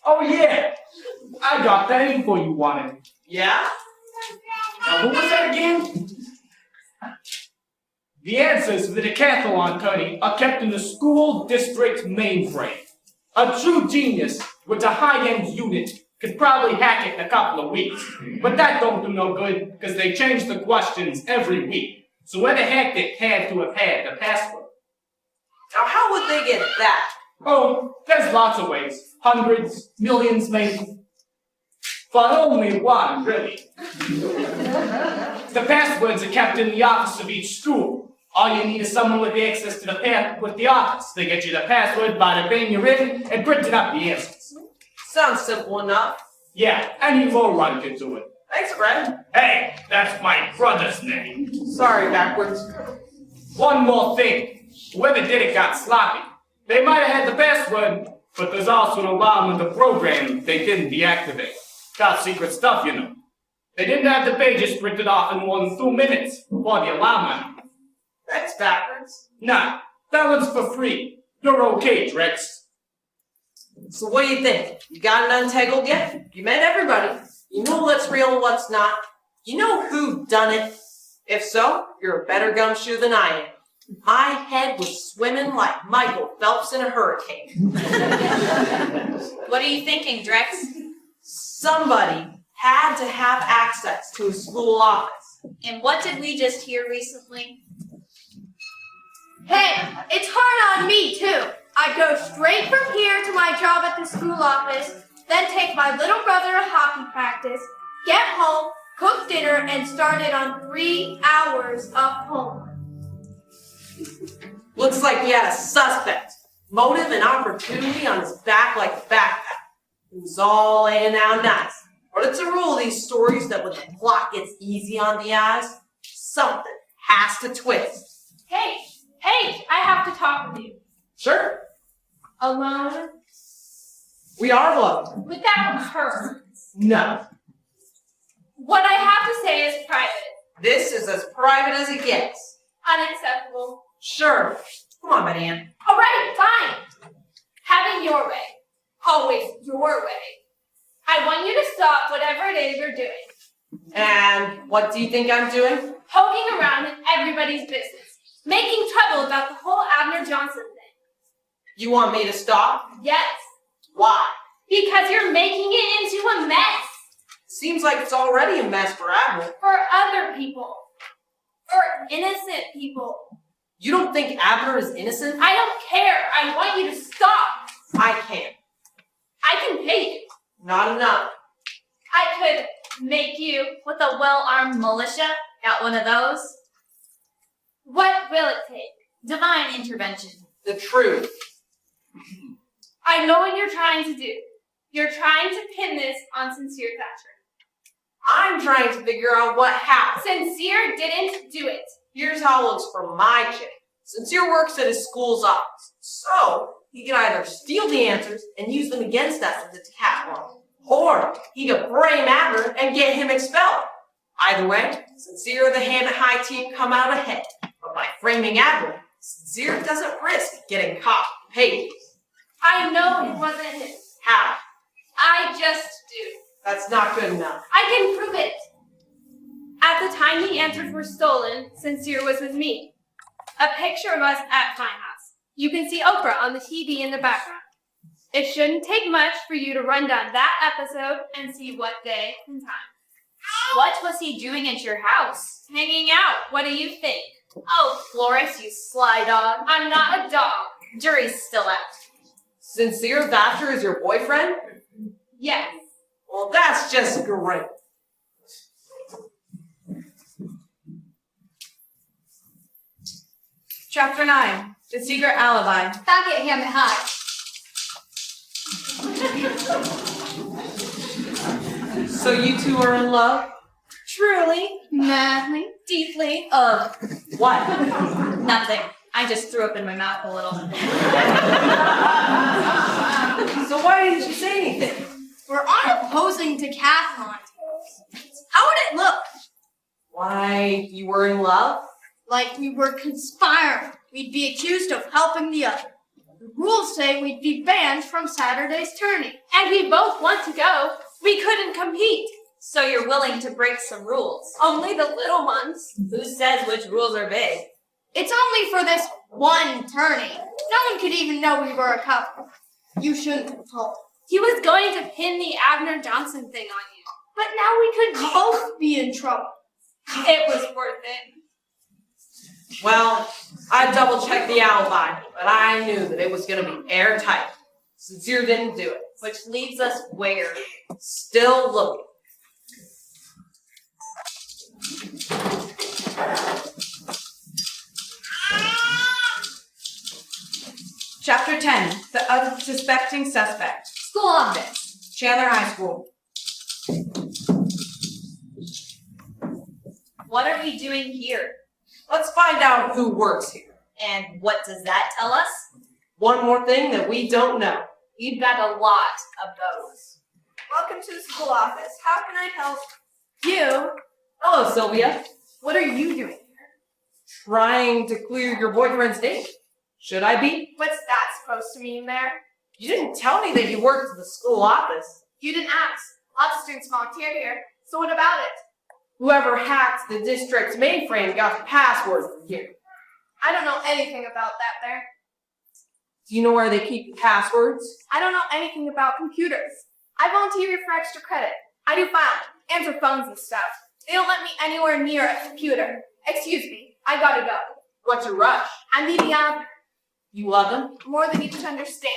Oh yeah, I got that info you wanted. Yeah? Now who was that again? The answers to the decathlon tourney are kept in the school district mainframe. A true genius with a high-end unit could probably hack it in a couple of weeks. But that don't do no good, because they change the questions every week. So whoever hacked it had to have had the password. Now how would they get that? Oh, there's lots of ways. Hundreds, millions maybe. But only one, really. The passwords are kept in the office of each school. All you need is someone with access to the office. They get you the password, bada bing, you're in, and printing up the answers. Sounds simple enough. Yeah, any lowrun can do it. Thanks, Fred. Hey, that's my brother's name. Sorry, backwards. One more thing. Whoever did it got sloppy. They might have had the password, but there's also an alarm in the program they didn't deactivate. Top secret stuff, you know. They didn't have the pages printed off in more than 2 minutes before the alarm went off. Thanks, backwards. Nah, that one's for free. You're okay, Drex. So what do you think? You got it untangled yet? You met everybody. You know what's real and what's not. You know who done it. If so, you're a better gumshoe than I am. My head was swimming like Michael Phelps in a hurricane. What are you thinking, Drex? Somebody had to have access to a school office. And what did we just hear recently? Hey, it's hard on me too. I go straight from here to my job at the school office, then take my little brother to hockey practice, get home, cook dinner, and start it on 3 hours of homework. Looks like we had a suspect. Motive and opportunity on his back like a backpack. It was all laying out nice. But it's a rule of these stories that when the plot gets easy on the eyes, something has to twist. Hey, I have to talk with you. Sure, Alone? we are alone. Without her. No, What I have to say is private. this is as private as it gets. Unacceptable. Sure. Come on, Betty Ann. Alright, fine. Have it your way. Always your way. I want you to stop whatever it is you're doing. And what do you think I'm doing? Poking around in everybody's business. Making trouble about the whole Abner Johnson thing. You want me to stop? Yes. Why? Because you're making it into a mess. Seems like it's already a mess for Abner. For other people. For innocent people. You don't think Abner is innocent? I don't care. I want you to stop. I can't. I can pay you. Not enough. I could make you. With a well-armed militia? Got one of those? What will it take? Divine intervention. The truth. I know what you're trying to do. You're trying to pin this on Sincere Thatcher. I'm trying to figure out what happened. Sincere didn't do it. Here's how it looks for my chick. Sincere works at his school's office. So, he can either steal the answers and use them against us as a catwalk, or he could frame Abner and get him expelled. Either way, Sincere and the hand at high team come out ahead. But by framing Abner, Sincere doesn't risk getting caught with pages. I know it wasn't his. How? I just do. That's not good enough. I can prove it. At the time the answers were stolen, Sincere was with me. A picture of us at Fine House. You can see Oprah on the TV in the background. It shouldn't take much for you to run down that episode and see what day and time. What was he doing at your house? Hanging out. What do you think? Oh, Florence, you sly dog. I'm not a dog. Jury's still out. Sincere Thatcher is your boyfriend? Yes. Well, that's just great. Chapter 9. The Secret Alibi. Back at him high. So you two are in love? Truly. Madly. Deeply. What? Nothing. I just threw up in my mouth a little. So why didn't you say anything? We're unopposing decathlon. How would it look? Why, you were in love? Like we were conspiring. We'd be accused of helping the other. The rules say we'd be banned from Saturday's tourney. And we both want to go. We couldn't compete. So you're willing to break some rules. Only the little ones. Who says which rules are big? It's only for this one tourney. No one could even know we were a couple. You shouldn't have told. He was going to pin the Abner Johnson thing on you. But now we could Both be in trouble. It was worth it. Well, I double-checked the alibi, but I knew that it was going to be airtight. Sincere didn't do it. Which leaves us where? Still looking. 10, the unsuspecting suspect. School office. Chandler High School. What are we doing here? Let's find out who works here. And what does that tell us? One more thing that we don't know. You've got a lot of those. Welcome to the school office. How can I help you? Hello, Sylvia. What are you doing here? Trying to clear your boyfriend's name. Should I be? What's that supposed to mean there? You didn't tell me that you worked at the school office. You didn't ask. Lots of students volunteered here. So what about it? Whoever hacked the district's mainframe got the password from here. I don't know anything about that there. Do you know where they keep the passwords? I don't know anything about computers. I volunteer here for extra credit. I do filing, answer phones and stuff. They don't let me anywhere near a computer. Excuse me, I gotta go. What's your rush? I'm meeting Albert. You love him? More than you can understand.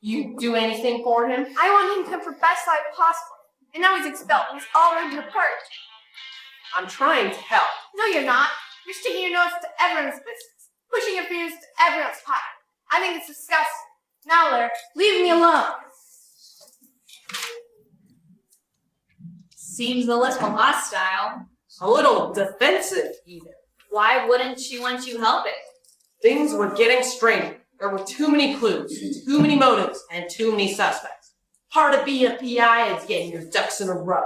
You do anything for him? I want him to come for best life possible. And now he's expelled and he's all ripped apart. I'm trying to help. No, you're not. You're sticking your nose to everyone's business. Pushing your fingers to everyone's pie. I think it's disgusting. Now, Larry, leave me alone. Seems a little hostile. A little defensive, even. Why wouldn't she want you helping? Things were getting strained. There were too many clues, too many motives, and too many suspects. Part of being a PI is getting your ducks in a row.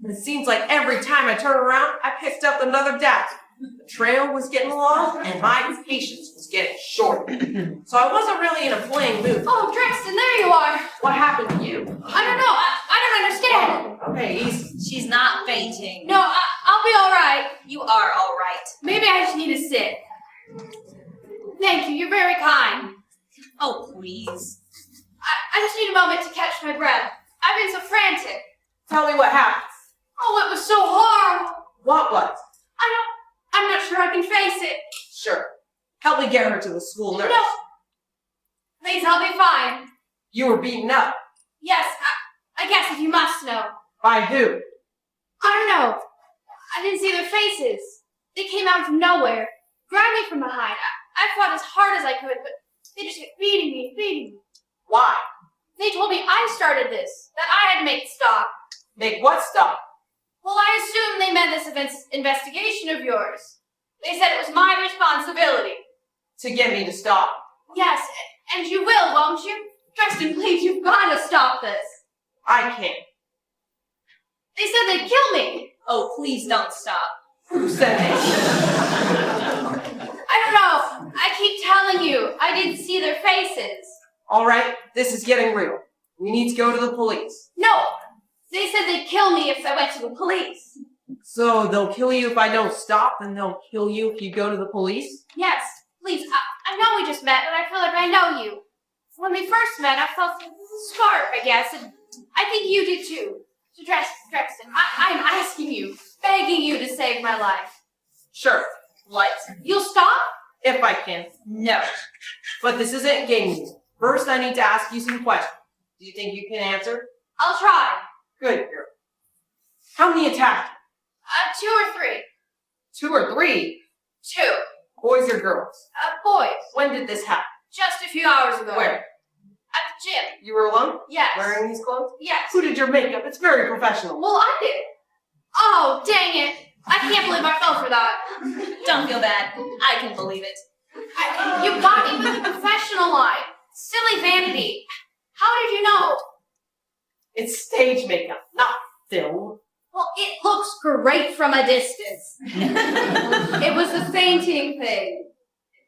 And it seems like every time I turn around, I picked up another doubt. The trail was getting long, and my patience was getting short. So I wasn't really in a playing mood. Oh, Drexton, there you are. What happened to you? I don't know. I don't understand. Okay, easy. She's not fainting. No, I'll be all right. You are all right. Maybe I just need to sit. Thank you. You're very kind. Oh, please. I just need a moment to catch my breath. I've been so frantic. Tell me what happened. Oh, it was so horrible. What was? I'm not sure I can face it. Sure. Help me get her to the school nurse. No. Please, I'll be fine. You were beaten up. Yes, I guess if you must know. By who? I don't know. I didn't see their faces. They came out of nowhere, grabbed me from behind. I fought as hard as I could, but they just kept beating me. Why? They told me I started this, that I had to make it stop. Make what stop? Well, I assumed they meant this investigation of yours. They said it was my responsibility. To get me to stop. Yes, and you will, won't you? Drexton, please, you've got to stop this. I can't. They said they'd kill me. Oh, please don't stop. Who said it? I don't know. I keep telling you, I didn't see their faces. All right, this is getting real. We need to go to the police. No, they said they'd kill me if I went to the police. So they'll kill you if I don't stop, and they'll kill you if you go to the police? Yes, please. I know we just met, but I feel like I know you. When we first met, I felt a spark, I guess, and I think you did too. So Drexton, I'm asking you, begging you to save my life. Sure. What? You'll stop? If I can. No. But this isn't game music. First, I need to ask you some questions. Do you think you can answer? I'll try. Good girl. How many attacked 2 or 3. you? 2 or 3? 2. Boys or girls? Boys. When did this happen? Just a few hours ago. Where? At the gym. You were alone? Yes. Wearing these clothes? Yes. Who did your makeup? It's very professional. Well, I did. Oh, dang it. I can't believe I fell for that. Don't feel bad. I can believe it. You got me with the professional line. Silly vanity. How did you know? It's stage makeup, not film. Well, it looks great from a distance. It was the fainting thing.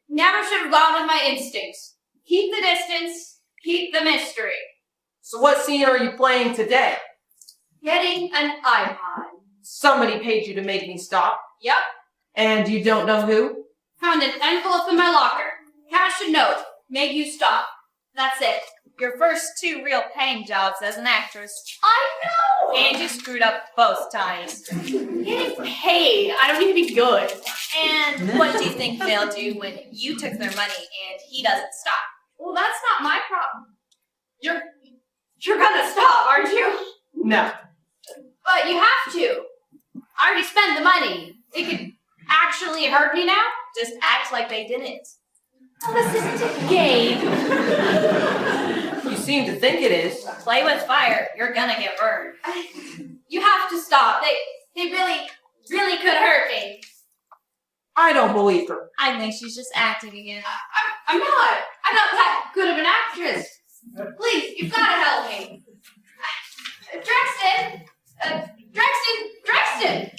Never should have gone with my instincts. Keep the distance, keep the mystery. So what scene are you playing today? Getting an iPod. Somebody paid you to make me stop. Yep. And you don't know who? Found an envelope in my locker. Cash a note. Make you stop. That's it. Your first 2 real paying jobs as an actress. I know! And you screwed up both times. Getting paid. I don't need to be good. And what do you think they'll do when you took their money and he doesn't stop? Well, that's not my problem. You're gonna stop, aren't you? No. But you have to. I already spent the money. It could actually hurt me now. Just act like they didn't. Oh, this isn't a game. You seem to think it is. Play with fire, you're gonna get burned. You have to stop. They really, really could hurt me. I don't believe her. I think she's just acting again. I'm not. I'm not that good of an actress. Please, you've got to help me. Drexten! Drexten!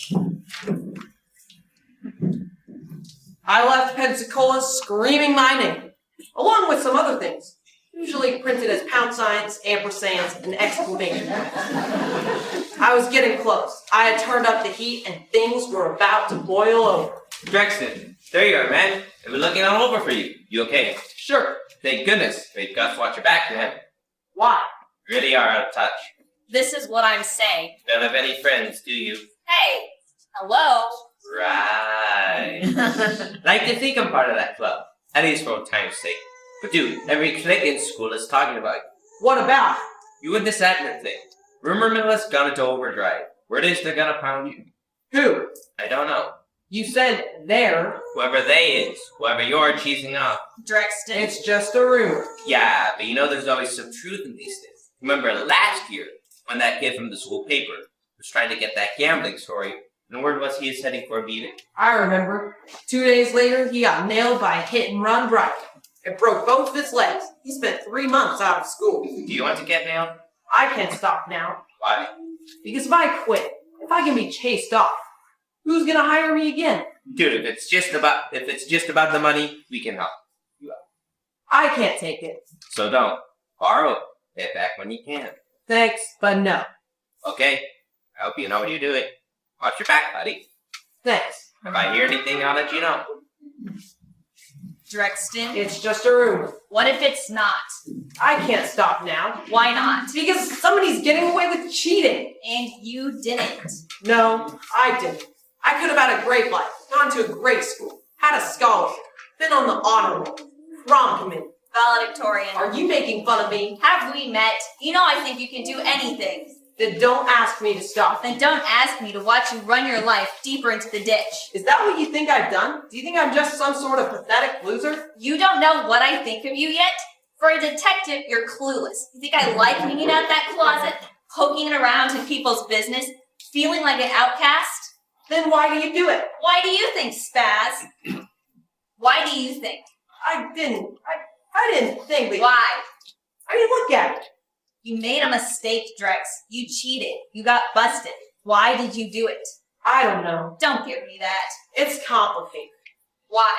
I left Pensacola screaming my name, along with some other things, usually printed as pound signs, ampersands, and exclamation points. I was getting close. I had turned up the heat, and things were about to boil over. Drexten, there you are, man. I've been looking all over for you. You okay? Sure. Thank goodness. We've got to watch your back, man. Why? Really are out of touch. This is what I'm saying. Don't have any friends, do you? Hey, hello? Right. Like to think I'm part of that club. At least for time's sake. But dude, every clique in school is talking about you. What about? You and this admin thing. Rumor mill has gone into overdrive. Word is they're gonna pound you. Who? I don't know. You said there. Whoever they is. Whoever you're cheesing off. Drexten. It's just a rumor. Yeah, but you know there's always some truth in these things. Remember last year, when that kid from the school paper was trying to get that gambling story, and the word was he is heading for a beating? I remember. 2 days later, he got nailed by a hit-and-run driver. It broke both of his legs. He spent 3 months out of school. Do you want to get nailed? I can't stop now. Why? Because if I quit, if I can be chased off, who's gonna hire me again? Dude, if it's just about the money, we can help. I can't take it. So don't. Borrow it. Pay it back when you can. Thanks, but no. Okay? I hope you know what you're doing. Watch your back, buddy. Thanks. If I hear anything, I'll let you know. Drexten. It's just a rumor. What if it's not? I can't stop now. Why not? Because somebody's getting away with cheating. And you didn't. No, I didn't. I could have had a great life, gone to a great school, had a scholarship, been on the honor roll, prom committee. Valedictorian. Are you making fun of me? Have we met? You know I think you can do anything. Then don't ask me to stop. Then don't ask me to watch you run your life deeper into the ditch. Is that what you think I've done? Do you think I'm just some sort of pathetic loser? You don't know what I think of you yet? For a detective, you're clueless. You think I like hanging out that closet, poking around in people's business, feeling like an outcast? Then why do you do it? Why do you think, Spaz? Why do you think? I didn't think that. Why? I mean, look at it. You made a mistake, Drex. You cheated. You got busted. Why did you do it? I don't know. Don't give me that. It's complicated. Why?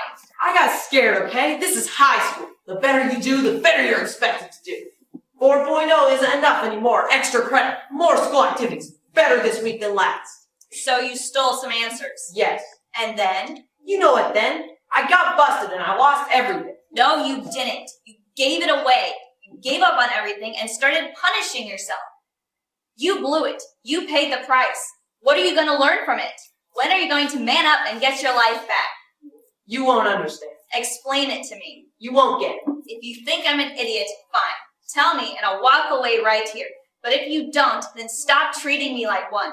I got scared, okay? This is high school. The better you do, the better you're expected to do. 4.0 isn't enough anymore. Extra credit, more school activities. Better this week than last. So you stole some answers. Yes. And then? You know what then? I got busted and I lost everything. No, you didn't. You gave it away. You gave up on everything and started punishing yourself. You blew it. You paid the price. What are you going to learn from it? When are you going to man up and get your life back? You won't understand. Explain it to me. You won't get it. If you think I'm an idiot, fine. Tell me and I'll walk away right here. But if you don't, then stop treating me like one.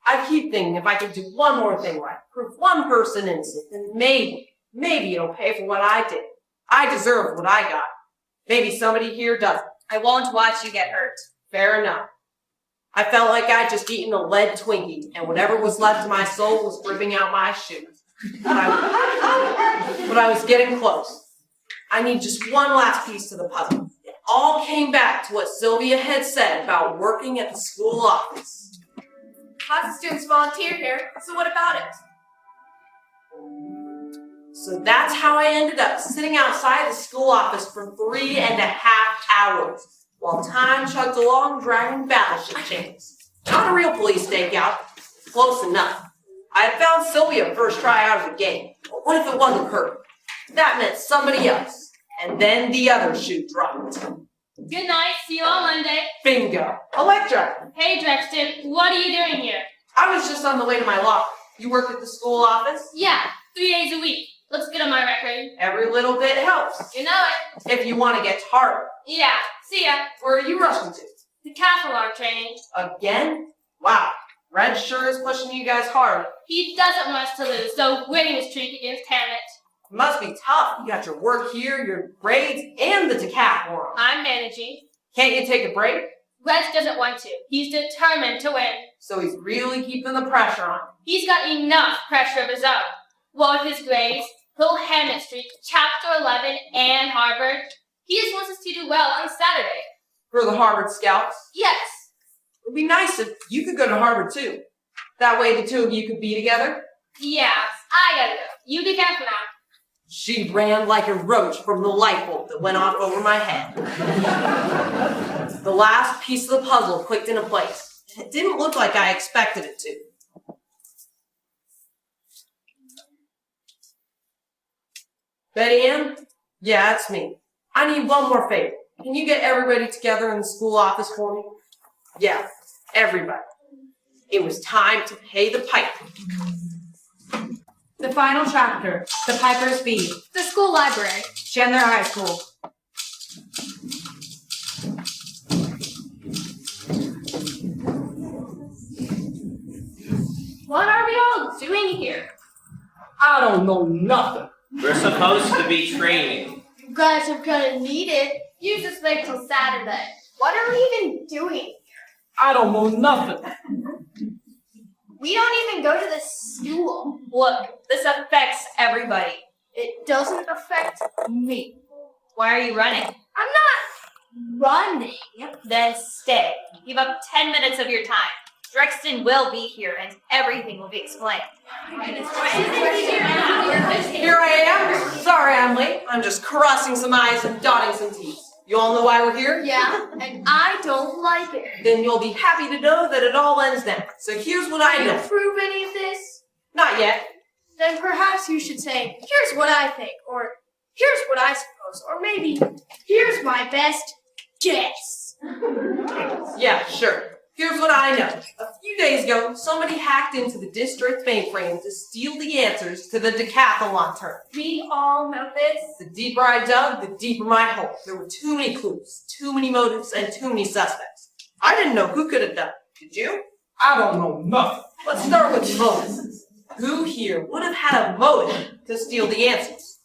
I keep thinking if I could do one more thing right, prove one person innocent, then maybe it'll pay for what I did. I deserve what I got. Maybe somebody here doesn't. I won't watch you get hurt. Fair enough. I felt like I'd just eaten a lead Twinkie, and whatever was left of my soul was ripping out my shoes. But I was getting close. I need just one last piece to the puzzle. It all came back to what Sylvia had said about working at the school office. Lots of students volunteer here, so what about it? So that's how I ended up sitting outside the school office for 3.5 hours while time chugged along dragging battleship chains. Not a real police stakeout. Close enough. I had found Sylvia first try out of the game. But what if it wasn't her? That meant somebody else. And then the other shoe dropped. Good night. See you on Monday. Bingo. Electra. Hey, Drexten. What are you doing here? I was just on the way to my locker. You work at the school office? Yeah, 3 days a week. Looks good on my record. Every little bit helps. You know it. If you want to get harder. Yeah. See ya. Where are you rushing to? The Catalog training. Again? Wow. Red sure is pushing you guys hard. He doesn't want us to lose, so winning his streak against Hammett. It must be tough. You got your work here, your grades, and the decathlon. I'm managing. Can't you take a break? Rex doesn't want to. He's determined to win. So he's really keeping the pressure on. He's got enough pressure of his own. What with his grades, he'll hand it straight to Chapter 11 and Harvard. He just wants us to do well on Saturday. For the Harvard Scouts? Yes. It'd be nice if you could go to Harvard too. That way the two of you could be together. Yeah, I gotta go. You be careful now. She ran like a roach from the light bulb that went off over my head. The last piece of the puzzle clicked into place. It didn't look like I expected it to. Betty Ann? Yeah, it's me. I need one more favor. Can you get everybody together in the school office for me? Yeah, everybody. It was time to pay the piper. The final chapter, The Piper's Fee, The school library. Chandler High School. What are we all doing here? I don't know nothing. We're supposed to be training. You guys are gonna need it. You just wait till Saturday. What are we even doing? I don't know nothing. We don't even go to the school. Look, this affects everybody. It doesn't affect me. Why are you running? I'm not running. Then stay. Give up 10 minutes of your time. Drexton will be here and everything will be explained. Here I am. Sorry I'm late. I'm just crossing some I's and dotting some T's. You all know why we're here? Yeah, and I don't like it. Then you'll be happy to know that it all ends now. So here's what I Can you know. prove any of this? Not yet. Then perhaps you should say, here's what I think, or here's what I suppose, or maybe, here's my best guess. Yeah, sure. Here's what I know. A few days ago, somebody hacked into the district mainframe to steal the answers to the decathlon term. We all know this. The deeper I dug, the deeper my hole. There were too many clues, too many motives, and too many suspects. I didn't know who could have done it. Did you? I don't know nothing. Let's start with motives. Who here would have had a motive to steal the answers?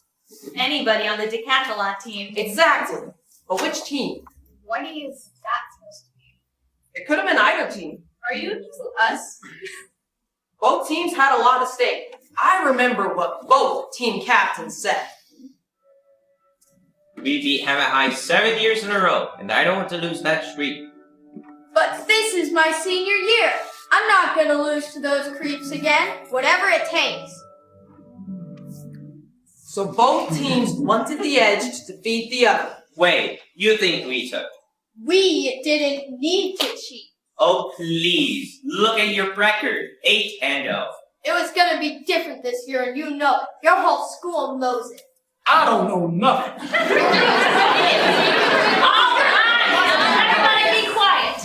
Anybody on the decathlon team. Exactly. But which team? What is that supposed to be? It could have been either team. Are you accusing us? Both teams had a lot at stake. I remember what both team captains said. We beat Hammett High 7 years in a row, and I don't want to lose that streak. But this is my senior year. I'm not gonna lose to those creeps again, whatever it takes. So both teams wanted the edge to defeat the other. Wait, you think we took? We didn't need to cheat. Oh, please, look at your record. 8-0. It was gonna be different this year, and you know it. Your whole school knows it. I don't know nothing. All right, everybody be quiet.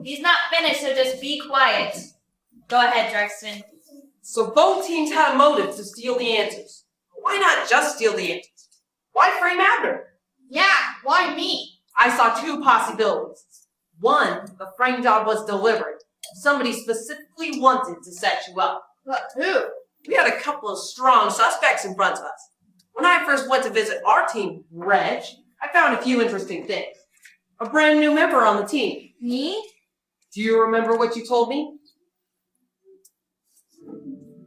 He's not finished, so just be quiet. Go ahead, Drexton. So both teams had a motive to steal the answers. Why not just steal the answers? Why frame Abner? Yeah, why me? I saw two possibilities. One, the frame job was deliberate. Somebody specifically wanted to set you up. But who? We had a couple of strong suspects in front of us. When I first went to visit our team, Reg, I found a few interesting things. A brand new member on the team. Me? Do you remember what you told me?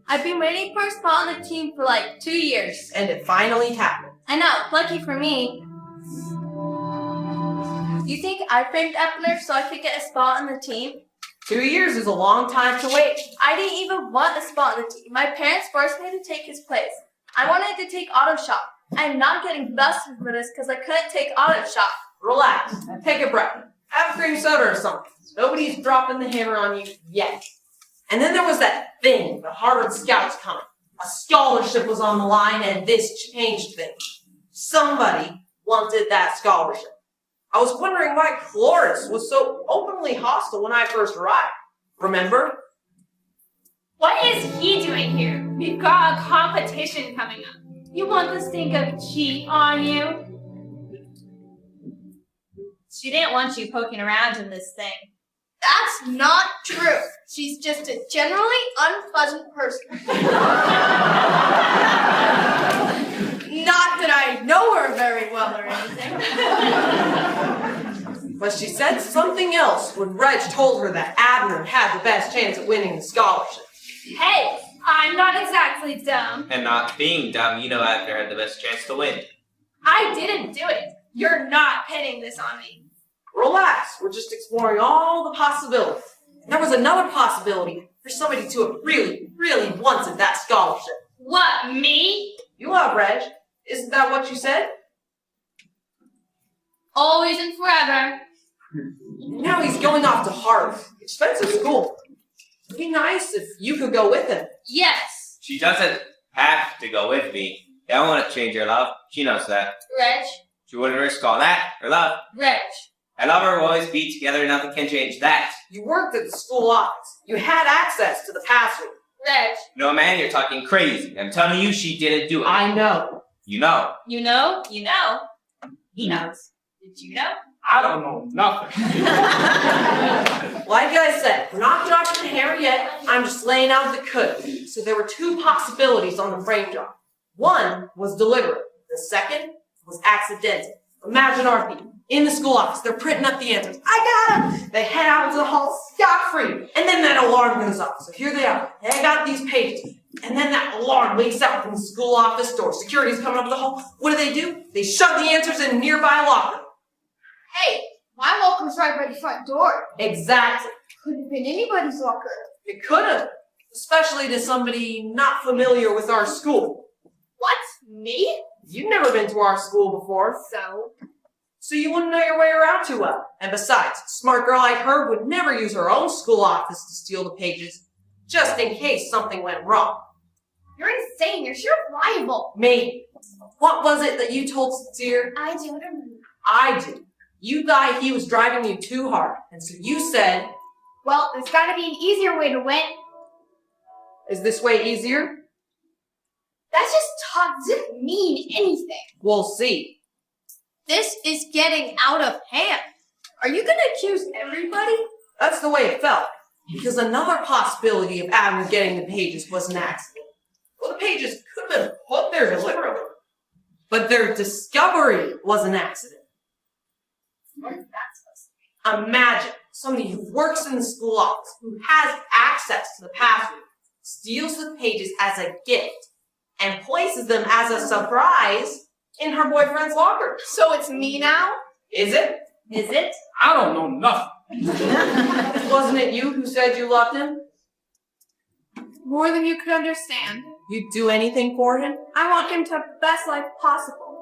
I've been waiting for a spot on the team for like 2 years. And it finally happened. I know, lucky for me. You think I framed Epler so I could get a spot on the team? 2 years is a long time to wait. I didn't even want a spot on the team. My parents forced me to take his place. I wanted to take auto shop. I'm not getting busted for this because I couldn't take auto shop. Relax and take a breath. Have a cream soda or something. Nobody's dropping the hammer on you yet. And then there was that thing, the Harvard Scouts coming. A scholarship was on the line and this changed things. Somebody wanted that scholarship. I was wondering why Cloris was so openly hostile when I first arrived. Remember? What is he doing here? We've got a competition coming up. You want this thing to cheat on you? She didn't want you poking around in this thing. That's not true. She's just a generally unpleasant person. But she said something else when Reg told her that Abner had the best chance of winning the scholarship. Hey, I'm not exactly dumb. And not being dumb, you know Abner had the best chance to win. I didn't do it. You're not pinning this on me. Relax, we're just exploring all the possibilities. There was another possibility for somebody to have really, really wanted that scholarship. What, me? You love Reg. Isn't that what you said? Always and forever. Now he's going off to Harvard. Expensive school. It'd be nice if you could go with him. Yes. She doesn't have to go with me. I don't want to change her love. She knows that. Reg. She wouldn't risk all that. Her love. Reg. I love her. We'll always be together. Nothing can change that. You worked at the school office. You had access to the password. Reg. No, man, you're talking crazy. I'm telling you, she didn't do it. I know. You know. You know? You know. He knows. Did you know? I don't know nothing. Like I said, we're not dropping the hammer yet. I'm just laying out the code. So there were two possibilities on the frame job. One was deliberate. The second was accidental. Imagine our people in the school office. They're printing up the answers. I got them. They head out into the hall scot-free. And then that alarm goes off. So here they are. They got these pages. And then that alarm leaks out from the school office door. Security's coming up the hall. What do? They shove the answers in a nearby locker. Hey, my locker's right by the front door. Exactly. Could have been anybody's locker. It could have. Especially to somebody not familiar with our school. What? Me? You've never been to our school before. So you wouldn't know your way around too well. And besides, a smart girl like her would never use her own school office to steal the pages, just in case something went wrong. You're insane. You're sure liable. Maybe. What was it that you told Sincere? I don't remember. I do. You thought he was driving you too hard, and so you said, Well, there's gotta be an easier way to win. is this way easier? That's just talk. Doesn't mean anything. We'll see. This is getting out of hand. Are you gonna accuse everybody? That's the way it felt, because another possibility of Abner getting the pages was an accident. Well, the pages could have been put there deliberately, but their discovery was an accident. What is that supposed to mean? Imagine somebody who works in the school office, who has access to the password, steals the pages as a gift, and places them as a surprise in her boyfriend's locker. So it's me now? Is it? Is it? I don't know nothing. Wasn't it you who said you loved him? More than you could understand. You'd do anything for him? I want him to have the best life possible.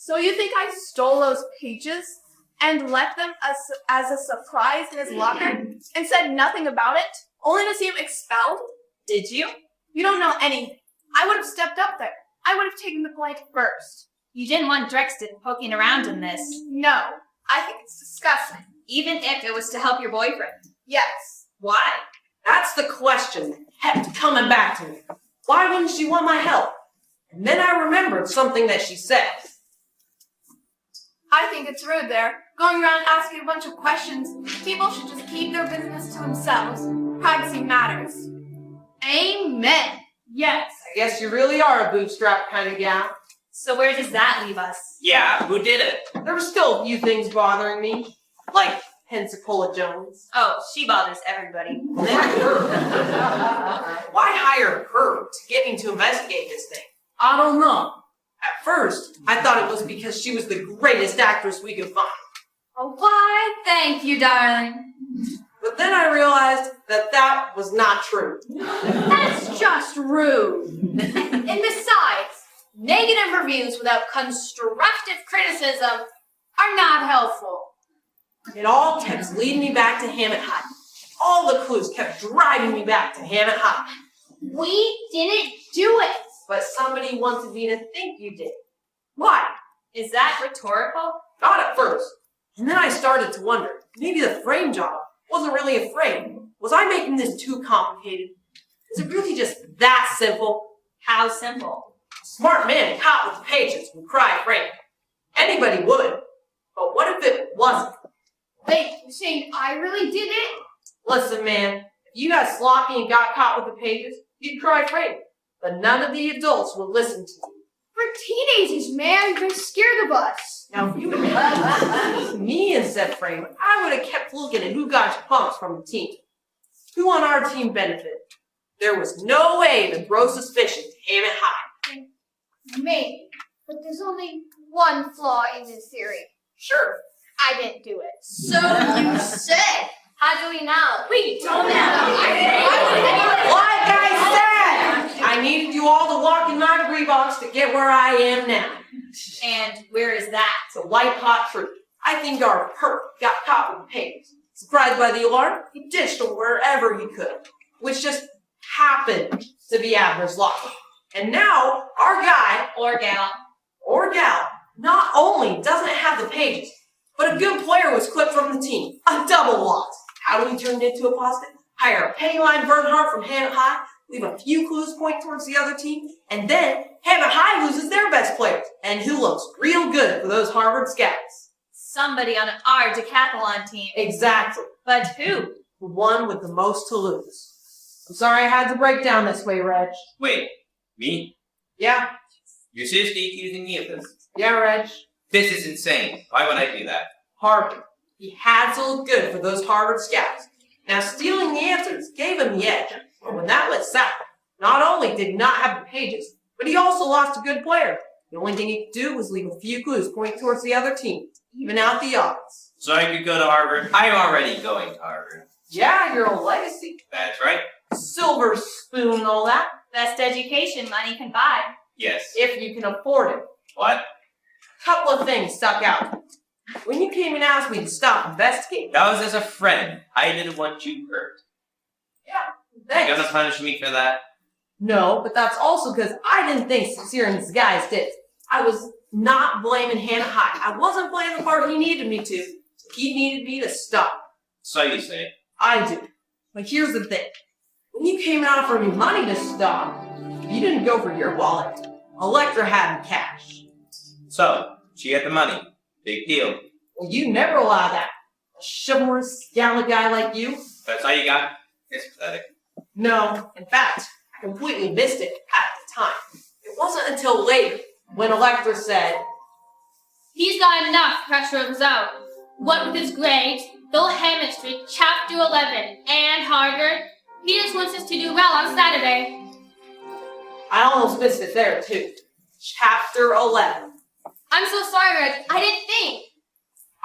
So you think I stole those pages and left them as a surprise in his locker and said nothing about it, only to see him expelled? Did you? You don't know anything. I would have stepped up there. I would have taken the blame first. You didn't want Drexton poking around in this, No, I think it's disgusting. even if it was to help your boyfriend. Yes. Why? That's the question that kept coming back to me. Why wouldn't she want my help? And then I remembered something that she said. I think it's rude there. Going around asking a bunch of questions. People should just keep their business to themselves. Privacy matters. Amen. Yes. I guess you really are a bootstrap kind of gal. So where does that leave us? Yeah, who did it? There were still a few things bothering me, like Pensacola Jones. Oh, she bothers everybody. Then her. Why hire her to get me to investigate this thing? I don't know. At first, I thought it was because she was the greatest actress we could find. Oh, why? Thank you, darling. But then I realized that that was not true. That's just rude. And besides, negative reviews without constructive criticism are not helpful. It all kept leading me back to Hammett High. All the clues kept driving me back to Hammett High. We didn't do it. But somebody wanted me to think you did. Why? Is that rhetorical? Not at first. And then I started to wonder, maybe the frame job wasn't really a frame. Was I making this too complicated? Is it really just that simple? How simple? A smart man caught with the pages would cry frame. Anybody would. But what if it wasn't? Wait, you're saying I really did it? Listen, man, if you got sloppy and got caught with the pages, you'd cry frame. But none of the adults would listen to you. We're teenagers, man. They're scared of us. Now, if you had me instead, Frame, I would have kept looking at who got punks from the team. Who on our team benefited? There was no way to throw suspicion to Hammond High. Maybe. But there's only one flaw in this theory. Sure. I didn't do it. So you say. How do we know? We don't know. Like I said, I needed you all to walk in my Reeboks to get where I am now. And where is that? It's a white hot truth. I think our perp got caught with the papers. Surprised by the alarm, he ditched them wherever he could, which just happened to be Abner's locker. And now, our guy, Or gal. not only doesn't have the pages, but a good player was clipped from the team. A double loss. How do we turn it into a positive? Hire a Pennyline Bernhardt from Hammond High, leave a few clues point towards the other team, and then Hammond High loses their best players, and who looks real good for those Harvard scouts. Somebody on our decathlon team. Exactly. But who? The one with the most to lose. I'm sorry I had to break down this way, Reg. Wait, me? Yeah, You're seriously accusing me of this? yeah, Reg. This is insane. Why would I do that? Harvard. He had to look good for those Harvard scouts. Now, stealing the answers gave him the edge. But when that went south, not only did he not have the pages, but he also lost a good player. The only thing he could do was leave a few clues pointing towards the other team, even out the odds. So I could go to Harvard? I'm already going to Harvard. Yeah, you're a legacy. That's right. Silver spoon and all that, Best education money can buy. Yes. if you can afford it. What? Couple of things stuck out. When you came and asked me to stop investigating, That was as a friend. I didn't want you hurt. You thanks. gonna punish me for that? No, but that's also because I didn't think Sincere and his guys did. I was not blaming Hannah High. I wasn't playing the part he needed me to. He needed me to stop. So you say. I do. But here's the thing. When you came and offered me money to stop, you didn't go for your wallet. Electra had the cash. So, she had the money. Big deal. Well, you never allow that. A chivalrous, gallant guy like you? That's all you got? It's pathetic. No, in fact, I completely missed it at the time. It wasn't until later when Electra said, He's got enough pressure of his own. What with his grades, Bill Hammond Street, Chapter 11, and Harvard, he just wants us to do well on Saturday. I almost missed it there too. Chapter 11. I'm so sorry, Reg. I didn't think.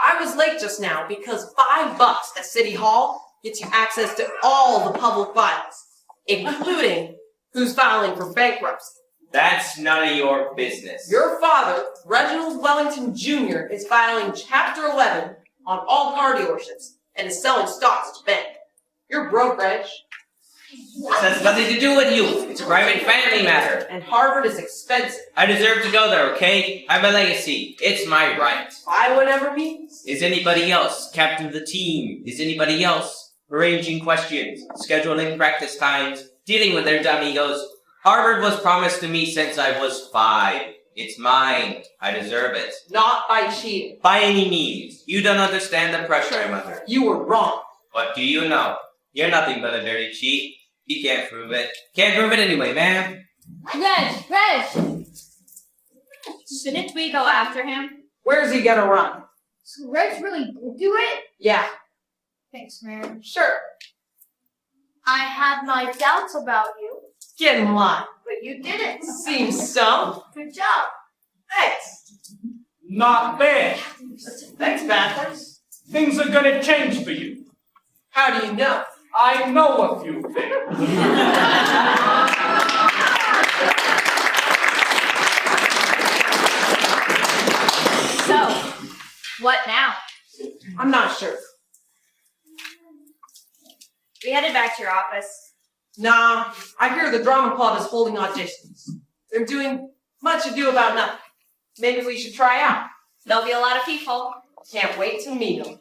I was late just now because $5 at City Hall gets you access to all the public files, including who's filing for bankruptcy. That's none of your business. Your father, Reginald Wellington Jr., is filing Chapter 11 on all car dealerships and is selling stocks to bank. You're broke, Reg. This has nothing to do with you. It's a private family matter. And Harvard is expensive. I deserve to go there, okay? I'm a legacy. It's my right. Buy whatever means. Is anybody else captain of the team? Is anybody else arranging questions, scheduling practice times, dealing with their dumb egos? Harvard was promised to me since I was 5. It's mine. I deserve it. Not by cheating. By any means. You don't understand the pressure I'm under. You were wrong. What do you know? You're nothing but a dirty cheat. You can't prove it. Can't prove it anyway, man. Reg! Shouldn't we go after him? Where's he gonna run? So Reg really did do it? Yeah, Thanks, man. sure. I had my doubts about you, Get in line. but you did it. Seems so. Good job. Thanks. Not bad. Thanks, Bathurst. Things are gonna change for you. How do you know? I know a few things. So, what now? I'm not sure. We headed back to your office. Nah, I hear the drama club is holding auditions. They're doing much ado about nothing. Maybe we should try out. There'll be a lot of people. Can't wait to meet them.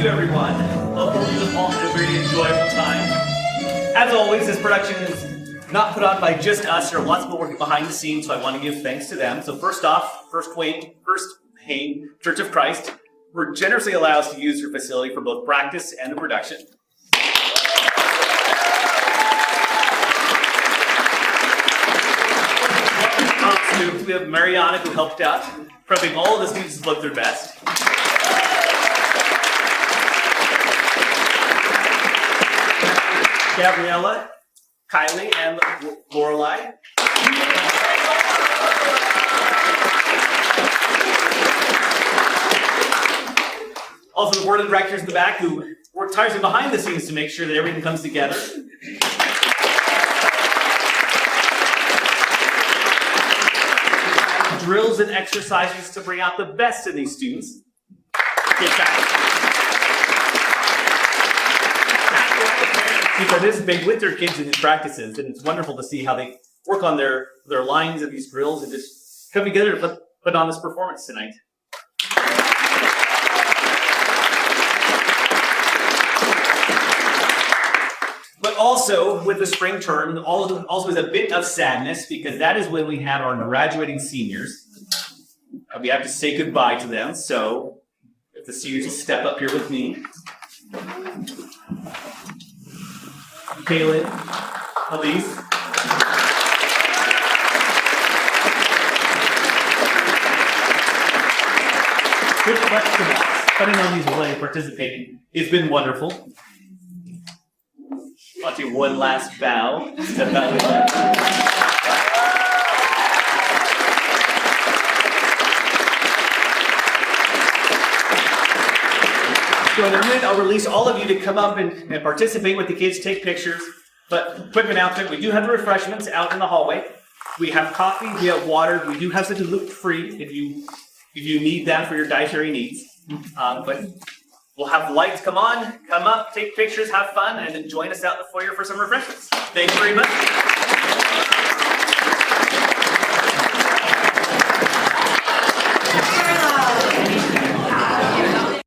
you, everyone. Hopefully you've all had a very enjoyable time. As always, this production is not put on by just us. There are lots of people working behind the scenes, so I want to give thanks to them. So first off, First Payne Church of Christ, were generously allowed us to use your facility for both practice and the production. We have Mariana, who helped out, prepping all of the students to look their best. Gabriella, Kylie, and Lorelai. Also, the board of directors in the back who work tirelessly behind the scenes to make sure that everything comes together. Drills and exercises to bring out the best in these students. People are this big with their kids in these practices, and it's wonderful to see how they work on their lines of these drills and just come together to put on this performance tonight. But also, with the spring term, also is a bit of sadness, because that is when we have our graduating seniors. We have to say goodbye to them, so if the seniors will step up here with me. Kaylin, Elise. Good question. Cutting on these away, participating. It's been wonderful. I'll do one last bow. Step out of the way. So in a minute, I'll release all of you to come up and participate with the kids, take pictures. But quick announcement, we do have the refreshments out in the hallway. We have coffee, we have water, we do have something gluten-free if you need that for your dietary needs. But we'll have lights come on, come up, take pictures, have fun, and then join us out in the foyer for some refreshments. Thanks very much.